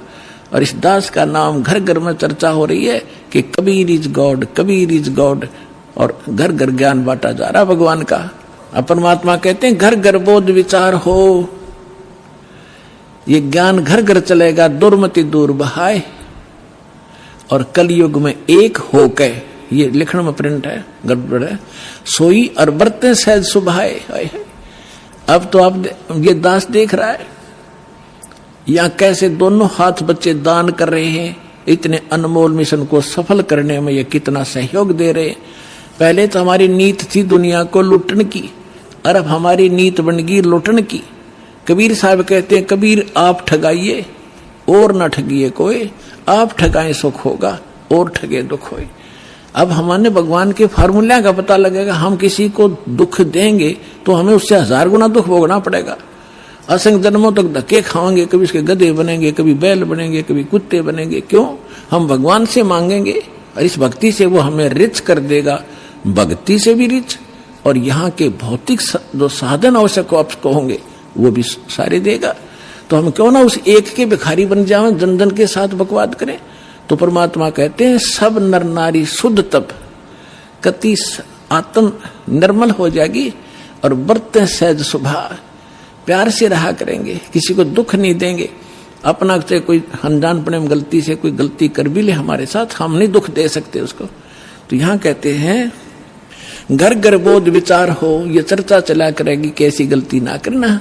और इस दास का नाम घर घर में चर्चा हो रही है कि Kabir is God, Kabir is God, और घर घर ज्ञान बांटा जा रहा भगवान का। अब परमात्मा कहते हैं घर घर बोध विचार हो, ये ज्ञान घर घर चलेगा, दुर्मति दूर बहाए, और कलयुग में एक हो के, ये लिखने में प्रिंट है, गड़बड़ है, सोई और बरते सहज सुभाए। अब तो आप ये दास देख रहा है या कैसे दोनों हाथ बच्चे दान कर रहे हैं, इतने अनमोल मिशन को सफल करने में ये कितना सहयोग दे रहे हैं। पहले तो हमारी नीत थी दुनिया को लूटने की, और अब हमारी नीत बन गई लूटने की। कबीर साहब कहते हैं कबीर आप ठगाइए और न ठगिए कोई, आप ठगाए सुख होगा और ठगे दुख होए। अब हमारे भगवान के फार्मूला का पता लगेगा, हम किसी को दुख देंगे तो हमें उससे 1000 गुना दुख भोगना पड़ेगा। असंख्य जन्मों तक धक्के खाएंगे, कभी उसके गधे बनेंगे, कभी बैल बनेंगे, कभी कुत्ते बनेंगे। क्यों? हम भगवान से मांगेंगे और इस भक्ति से वो हमें रिच कर देगा, भक्ति से भी रिच, और यहाँ के भौतिक जो साधन आवश्यक आपको होंगे वो भी सारे देगा। तो हम क्यों ना उस एक के भिखारी बन जाएं, जन जन के साथ बकवाद करें। तो परमात्मा कहते हैं सब नर नारी शुद्ध तब कति आत्म निर्मल हो जाएगी, और बरते सहज सुभाव, प्यार से रहा करेंगे, किसी को दुख नहीं देंगे। अपना से कोई अनजानपने में गलती से कोई गलती कर भी ले हमारे साथ, हम नहीं दुख दे सकते उसको। तो यहाँ कहते हैं घर घर बोध विचार हो, ये चर्चा चला करेगी कैसी गलती ना करना,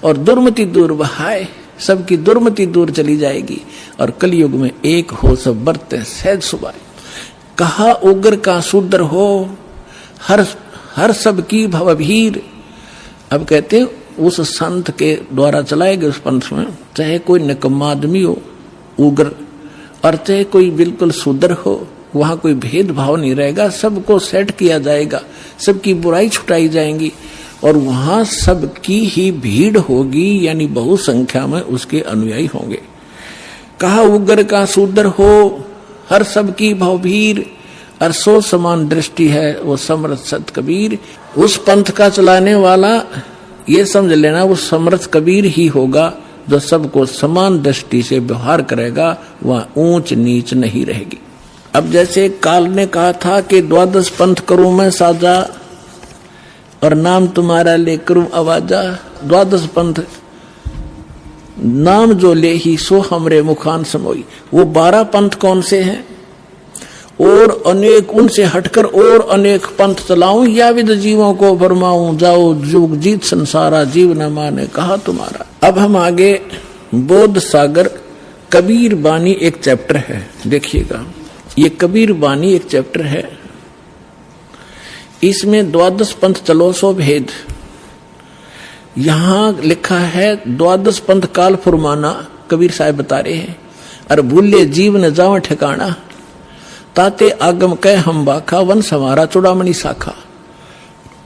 और दुर्मति दूर बहाए, सबकी दुर्मति दूर चली जाएगी, और कलयुग में एक हो सब बरते सहज सुभाए। कहा उग्र का शूद्र हो, हर सब की भवभीर। अब कहते हैं उस संत के द्वारा चलाए गए उस पंथ में, चाहे कोई निकम्मा आदमी हो उग्र, और चाहे कोई बिल्कुल शूद्र हो, वहां कोई भेदभाव नहीं रहेगा, सबको सेट किया जाएगा, सबकी बुराई छुटाई जाएंगी, और वहां सबकी ही भीड़ होगी, यानी बहुसंख्या में उसके अनुयायी होंगे। कहा उग्र का शूद्र हो, हर सबकी भवभीर, और सो समान दृष्टि है वो समर्थ सत कबीर। उस पंथ का चलाने वाला ये समझ लेना वो समर्थ कबीर ही होगा, जो सबको समान दृष्टि से व्यवहार करेगा, वह ऊंच नीच नहीं रहेगी। अब जैसे काल ने कहा था कि 12 पंथ करूं मैं साजा, और नाम तुम्हारा ले करूं आवाजा। 12 पंथ नाम जो ले ही सो हमरे मुखान समोई। वो 12 पंथ कौन से हैं? और अनेक उनसे हटकर और अनेक पंथ चलाऊं, या विद जीवों को फरमाऊं, जाओ जुग जीत संसारा, जीव न माने कहा तुम्हारा। अब हम आगे बोध सागर कबीर बानी एक चैप्टर है, देखिएगा ये कबीर बानी एक चैप्टर है, इसमें 12 पंथ चलो सो भेद। यहां लिखा है 12 पंथ काल फुरमाना, कबीर साहब बता रहे हैं, और भूले जीव न जाव ठिकाना, ताते आगम कह हम बाखा, वंश हमारा चुड़ामणि शाखा।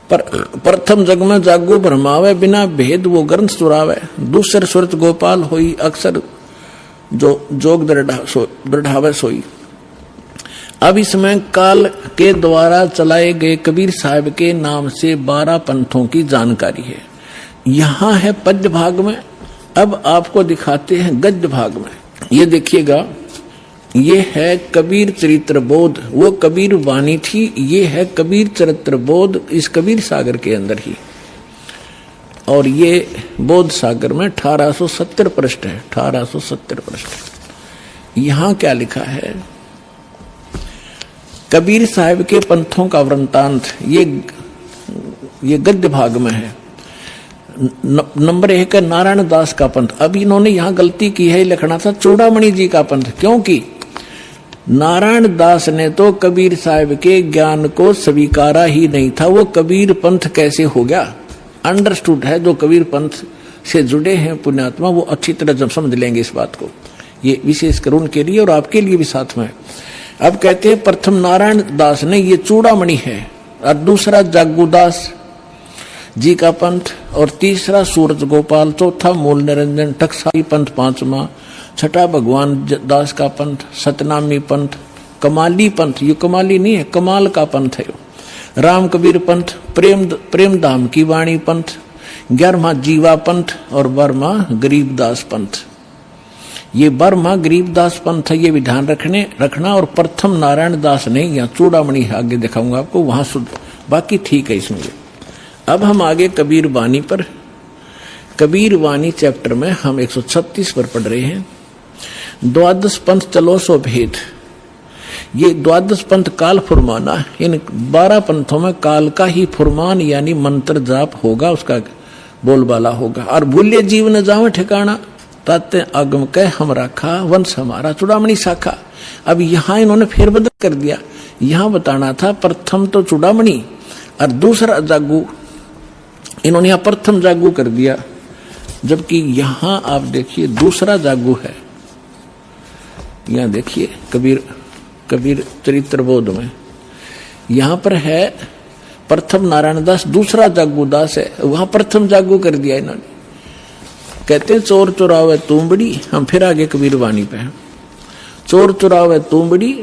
पर प्रथम जग में जागो भरमावे, बिना भेद वो ग्रंथ चुरावे, दूसर सुरत गोपाल होई, अक्सर जो जोग दृढ़ावे सोई। अब इसमें काल के द्वारा चलाए गए कबीर साहब के नाम से 12 पंथों की जानकारी है। यहाँ है पद्य भाग में, अब आपको दिखाते हैं गद्य भाग में। ये देखिएगा, ये है कबीर चरित्र बोध, वो कबीर वाणी थी, ये है कबीर चरित्र बोध इस कबीर सागर के अंदर ही, और ये बोध सागर में 1870 पृष्ठ है, 1870 पृष्ठ। यहाँ क्या लिखा है? कबीर साहब के पंथों का वृंतांत, ये गद्य भाग में है। नंबर 1 है नारायण दास का पंथ। अब इन्होंने यहाँ गलती की है, लिखना था चूड़ामणि जी का पंथ, क्योंकि नारायण दास ने तो कबीर साहब के ज्ञान को स्वीकारा ही नहीं था, वो कबीर पंथ कैसे हो गया? अंडरस्टूड है जो कबीर पंथ से जुड़े हैं पुण्यात्मा, वो अच्छी तरह जब समझ लेंगे इस बात को। ये विशेषकर उनके लिए और आपके लिए भी साथ में। अब कहते हैं प्रथम नारायण दास ने ये चूड़ामणि है, और दूसरा जागूदास जी का पंथ, और तीसरा सूरज गोपाल, चौथा मूल निरंजन टकसाई पंथ पांचवा, छठा भगवान दास का पंथ, सतनामी पंथ, कमाली पंथ, ये कमाली नहीं है कमाल का पंथ है, राम कबीर पंथ, प्रेम धाम की वाणी पंथ, 11वां जीवा पंथ और 12वां गरीबदास पंथ। ये 12वां गरीबदास पंथ है, ये भी ध्यान रखना। और प्रथम नारायण दास ने यहाँ चूड़ामणि आगे दिखाऊंगा आपको, वहां शुद्ध, बाकी ठीक है इसमें। अब हम आगे कबीर वाणी पर, कबीर वाणी चैप्टर में हम 136 पर पढ़ रहे हैं। द्वादश पंथ चलो सो भेद, ये द्वादश पंथ काल फुरमाना, इन 12 पंथों में काल का ही फुरमान यानी मंत्र जाप होगा, उसका बोलबाला होगा। और भूल्य जीव न जावे ठिकाना, ताते आगम कह हम राखा, वंश हमारा चूड़ामणि शाखा। अब यहाँ इन्होंने फेरबदल कर दिया, यहाँ बताना था प्रथम तो चूड़ामणि और दूसरा जागू, इन्होंने यहाँ प्रथम जागू कर दिया, जबकि यहाँ आप देखिए दूसरा जागू है। यहाँ देखिए कबीर चरित्र बोध में यहाँ पर है प्रथम नारायण दास, दूसरा जागू दास है, वहां प्रथम जागू कर दिया इन्होंने। कहते हैं चोर चुरावे तुमबड़ी, हम फिर आगे कबीर वाणी पे हैं। चोर चुरावे तुमबड़ी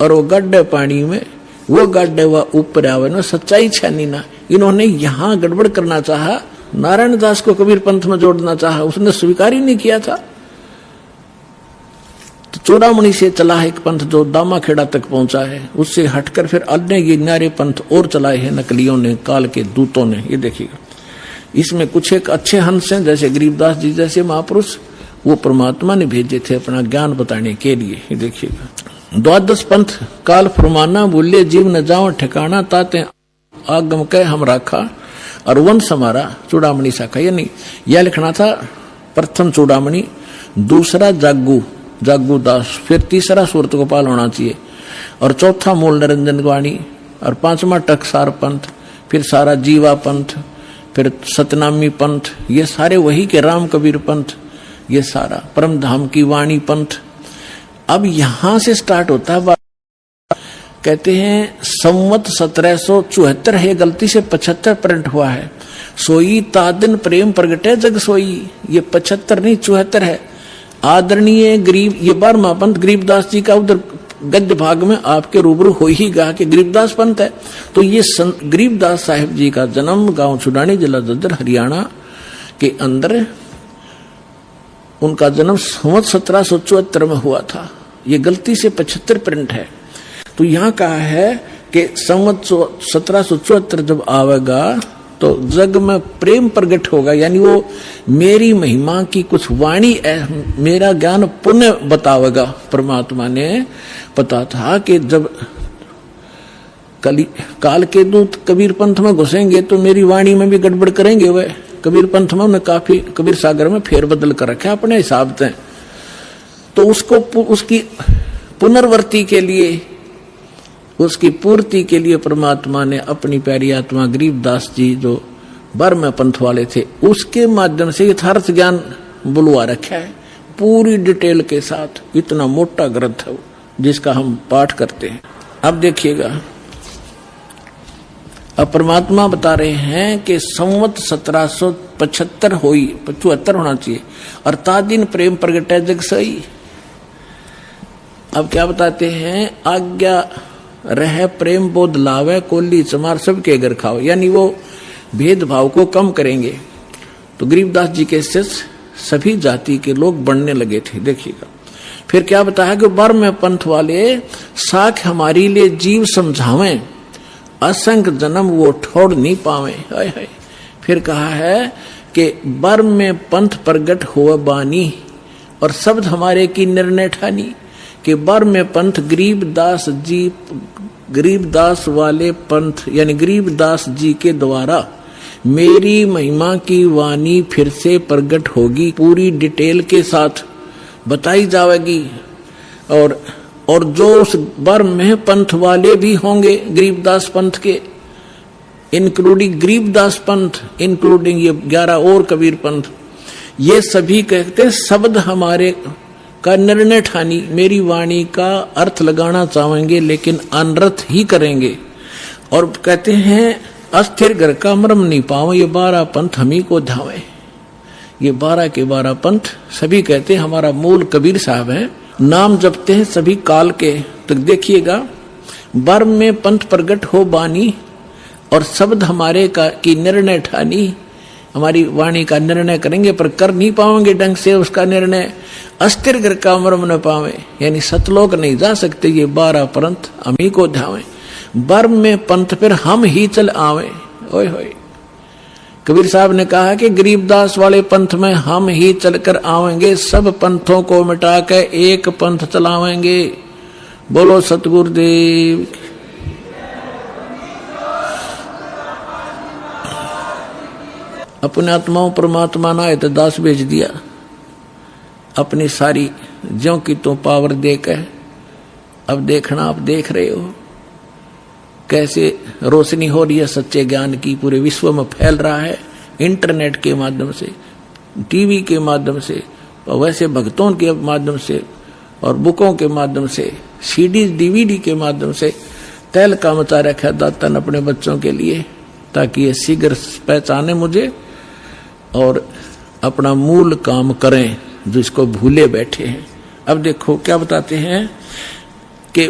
और वो गड्ढे पानी में, वो गड्ढे व ऊपर आवे ना, सच्चाई छानी ना। इन्होंने यहाँ गड़बड़ करना चाहा, नारायण दास को कबीर पंथ में जोड़ना चाहा, उसने स्वीकार ही नहीं किया था। तो चूड़ामणि से चला है एक पंथ जो दामाखेड़ा तक पहुंचा है, उससे हटकर फिर अन्य ये न्यारे पंथ और चलाए हैं नकलियों ने, काल के दूतों ने। ये देखिएगा इसमें कुछ एक अच्छे हंस हैं, जैसे गरीबदास जी जैसे महापुरुष, वो परमात्मा ने भेजे थे अपना ज्ञान बताने के लिए। ये देखिएगा द्वादश पंथ काल फरमाना, बोले जीव न जाओ ठिकाना, ताते आगम कह हम राखा, और वंश हमारा चूड़ामणि शाखा। यानी यह लिखना था प्रथम चूड़ामणि, दूसरा जागू दास, फिर तीसरा सूरत गोपाल होना चाहिए, और चौथा मूल निरंजन वाणी, और 5वां टकसार पंथ, फिर सारा जीवा पंथ, फिर सतनामी पंथ, ये सारे वही के राम कबीर पंथ, ये सारा परम धाम की वाणी पंथ। अब यहां से स्टार्ट होता है, कहते हैं संवत 1774 है, गलती से 75 प्रिंट हुआ है। सोई तादिन प्रेम प्रगटे जग सोई, ये 75 नहीं 74 है। आदरणीय गरीब, ये 12वां पंथ गरीबदास जी का उधर गद्य भाग में आपके रूबरू हो ही गा कि गरीबदास पंथ है। तो ये गरीबदास साहिब जी का जन्म गांव छुडानी, जिला जज्जर, हरियाणा के अंदर, उनका जन्म संवत 1774 में हुआ था। ये गलती से 75 प्रिंट है। तो यहाँ कहा है कि संवत 1774 जब आवेगा तो जग में प्रेम प्रकट होगा, यानी वो मेरी महिमा की कुछ वाणी, मेरा ज्ञान पुण्य बतावेगा। परमात्मा ने पता था कि जब काल के दूत कबीर पंथ में घुसेंगे तो मेरी वाणी में भी गड़बड़ करेंगे। वे कबीर पंथ में उन्हें काफी कबीर सागर में फेरबदल कर रखा है अपने हिसाब से। तो उसको उसकी पुनर्वर्ती के लिए, उसकी पूर्ति के लिए परमात्मा ने अपनी प्यारी आत्मा गरीबदास जी जो 12वें पंथ वाले थे, उसके माध्यम से यथार्थ ज्ञान बुलवा रखा है पूरी डिटेल के साथ। इतना मोटा ग्रंथ है जिसका हम पाठ करते हैं। अब देखिएगा, अब परमात्मा बता रहे हैं कि संवत 1775 हुई, 75 होना चाहिए, और तादिन प्रेम प्रगटे जग सई। अब क्या बताते हैं, आज्ञा रह प्रेम बोध लावे, कोली चमार सबके घर खाओ, यानी वो भेदभाव को कम करेंगे। तो गरीबदास जी के शिष्य सभी जाति के लोग बनने लगे थे। देखिएगा फिर क्या बताया कि 12वें पंथ वाले साख हमारी लिए जीव समझावें, असंख्य जन्म वो छोड़ नहीं पावे। हाय हाय। फिर कहा है कि 12वें पंथ प्रगट हुआ बानी, और शब्द हमारे की निर्णय ठानी कि 12वें पंथ गरीबदास जी, गरीबदास वाले पंथ यानी गरीबदास जी के द्वारा मेरी महिमा की वाणी फिर से प्रकट होगी, पूरी डिटेल के साथ बताई जाएगी। और जो उस 12वें पंथ वाले भी होंगे गरीबदास पंथ के, इंक्लूडिंग गरीबदास पंथ, इंक्लूडिंग ये 11 और कबीर पंथ, ये सभी कहते हैं शब्द हमारे का निर्णय ठानी, मेरी वाणी का अर्थ लगाना चाहेंगे लेकिन अनर्थ ही करेंगे। और कहते हैं अस्थिर घर का मर्म नहीं पावे, ये 12 पंथ हम ही को धावे। ये 12 के 12 पंथ सभी कहते हैं हमारा मूल कबीर साहब है। नाम जपते हैं सभी काल के। तो देखिएगा, बर्म में पंथ प्रगट हो बानी और शब्द हमारे का की निर्णय ठानी, हमारी वाणी का निर्णय करेंगे पर कर नहीं पाएंगे ढंग से उसका निर्णय। अस्थिर घर का मर्म न पावे, यानी सतलोक नहीं जा सकते, ये 12 पंथ हम ही को धावे। बर्म में पंथ फिर हम ही चल आवे। ओए होए, कबीर साहब ने कहा कि गरीबदास वाले पंथ में हम ही चलकर आवेंगे, सब पंथों को मिटा के एक पंथ चलावेंगे। बोलो सतगुरुदेव। अपने आत्माओं परमात्मा ना है तो दास भेज दिया, अपनी सारी ज्यों की तो पावर देकर। अब देखना, आप देख रहे हो कैसे रोशनी हो रही है सच्चे ज्ञान की, पूरे विश्व में फैल रहा है इंटरनेट के माध्यम से, टीवी के माध्यम से, और वैसे भक्तों के माध्यम से, और बुकों के माध्यम से, सीडी डीवीडी के माध्यम से। तैल का मचा रखा दाता ने अपने बच्चों के लिए, ताकि ये शीघ्र पहचाने मुझे और अपना मूल काम करें जो इसको भूले बैठे हैं। अब देखो क्या बताते हैं कि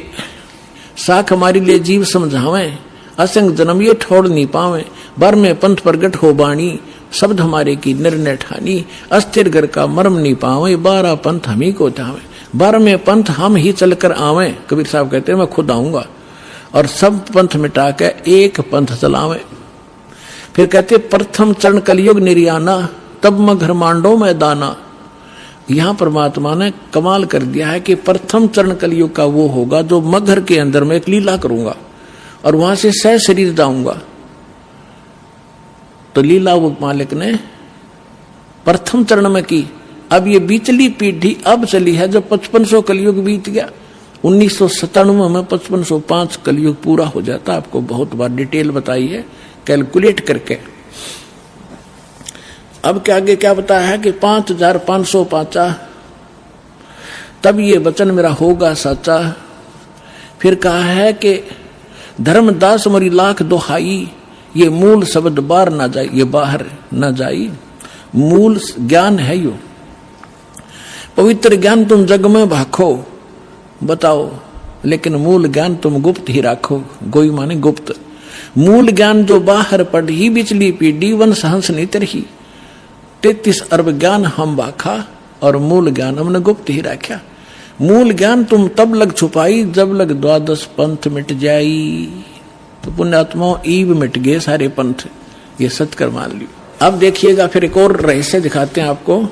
साख हमारी लिए जीव समझावें, असंग जन्म ये ठोड़ नहीं पावे। बर में पंथ प्रगट हो बाणी, शब्द हमारे की निर्णय ठानी। अस्थिर घर का मर्म नहीं पावे, 12 पंथ हम ही को धावे। बर में पंथ हम ही चलकर आवे। कबीर साहब कहते हैं मैं खुद आऊंगा और सब पंथ मिटा के एक पंथ चलावे। फिर कहते प्रथम चरण कलयुग निर्याना, तब मैं घर मांडो में दाना। यहां परमात्मा ने कमाल कर दिया है कि प्रथम चरण कलयुग का वो होगा जो मगर के अंदर में एक लीला करूंगा और वहां से सह शरीर जाऊंगा। तो लीला वो मालिक ने प्रथम चरण में की। अब ये बीचली पीढ़ी अब चली है, जब 5500 कलयुग बीत गया। 1997 में 5505 कलयुग पूरा हो जाता। आपको बहुत बार डिटेल बताई है कैलकुलेट करके। अब क्या आगे क्या बताया है कि 5505 तब ये वचन मेरा होगा सच्चा। फिर कहा है कि धर्मदास मोरी लाख दोहाई, ये मूल शब्द बाहर ना जाए, ये बाहर ना जाई। मूल ज्ञान है यो, पवित्र ज्ञान तुम जग में भाखो बताओ, लेकिन मूल ज्ञान तुम गुप्त ही राखो। गोई माने गुप्त। मूल ज्ञान जो बाहर पढ़ी, बिचली पीढ़ी वंश हंस नहीं तरही। 33 अरब ज्ञान हम बाखा और मूल ज्ञान हमने गुप्त ही रखा। मूल ज्ञान तुम तब लग छुपाई, जब लग 12 पंथ मिट जाई। तो पुण्यात्माओं ईव मिट गए सारे पंथ, ये सत्कर मान लियो। अब देखिएगा फिर एक और रहस्य दिखाते हैं आपको।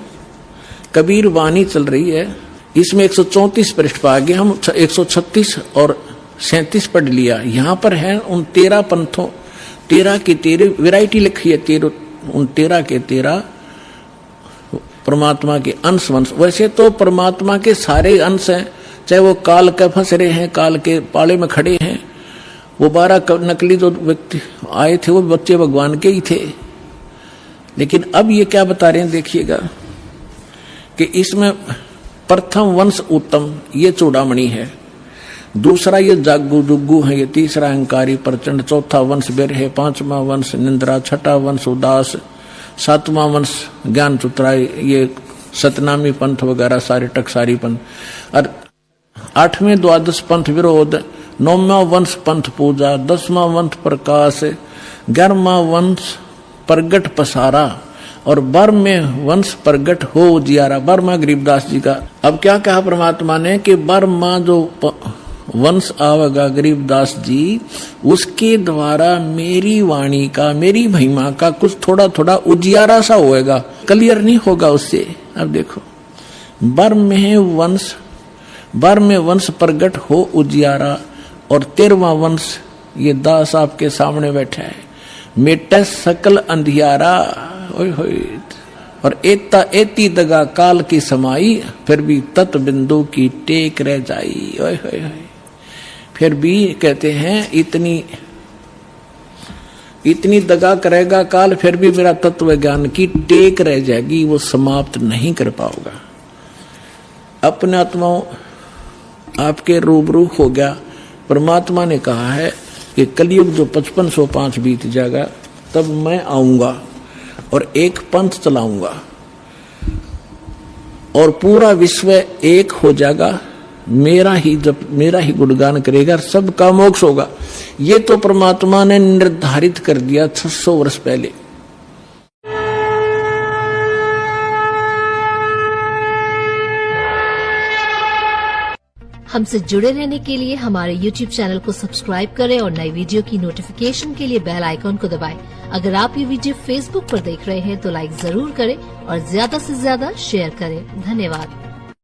कबीर वाणी चल रही है, इसमें 134 पृष्ठ पर आगे हम 136 और 37 पढ़ लिया। यहाँ पर है उन 13 पंथों, 13 की 13 वैरायटी लिखी है। 13 के 13 परमात्मा के अंश वंश। वैसे तो परमात्मा के सारे अंश हैं, चाहे वो काल के फंस रहे हैं, काल के पाले में खड़े हैं। वो 12 नकली जो व्यक्ति आए थे वो बच्चे भगवान के ही थे। लेकिन अब ये क्या बता रहे हैं देखिएगा कि इसमें प्रथम वंश उत्तम, ये चूड़ामणि है। दूसरा ये जागू जुग्गू है। ये तीसरा अहंकारी प्रचंड। चौथा वंश बेर है। 5वां वंश निंद्रा। 6ठा वंश उदास। 7वां वंश ज्ञान चुतराई। ये सतनामी पंथ वगैरह सारे टकसारी पंथ। और 8वें 12 पंथ विरोध। 9वां वंश पंथ पूजा। 10वां वंश प्रकाश। 11वां वंश प्रगट पसारा और 12वें वंश प्रगट हो उजियारा। 12वां गरीबदास जी का। अब क्या कहा परमात्मा ने कि 12वां जो वंश आवेगा गरीबदास जी, उसके द्वारा मेरी वाणी का, मेरी महिमा का कुछ थोड़ा थोड़ा उजियारा सा होएगा, क्लियर नहीं होगा उससे। अब देखो 12वें वंश प्रगट हो उजियारा और 13वां वंश ये दास आपके सामने बैठा है, मेटे सकल अंधियारा। ओए होए। और एता एती दगा काल की समाई, फिर भी तत् बिंदु की टेक रह जाई। ओए होए। फिर भी कहते हैं इतनी इतनी दगा करेगा काल, फिर भी मेरा तत्व ज्ञान की टेक रह जाएगी, वो समाप्त नहीं कर पाओगा। अपने आत्माओं आपके रूबरू हो गया। परमात्मा ने कहा है कि कलयुग जो 5505 बीत जाएगा तब मैं आऊंगा और एक पंथ चलाऊंगा और पूरा विश्व एक हो जाएगा, मेरा ही गुणगान करेगा, सबका मोक्ष होगा। ये तो परमात्मा ने निर्धारित कर दिया 600 वर्ष पहले। हमसे जुड़े रहने के लिए हमारे YouTube चैनल को सब्सक्राइब करें और नई वीडियो की नोटिफिकेशन के लिए बेल आइकॉन को दबाएं। अगर आप ये वीडियो Facebook पर देख रहे हैं तो लाइक जरूर करें और ज्यादा से ज्यादा शेयर करें। धन्यवाद।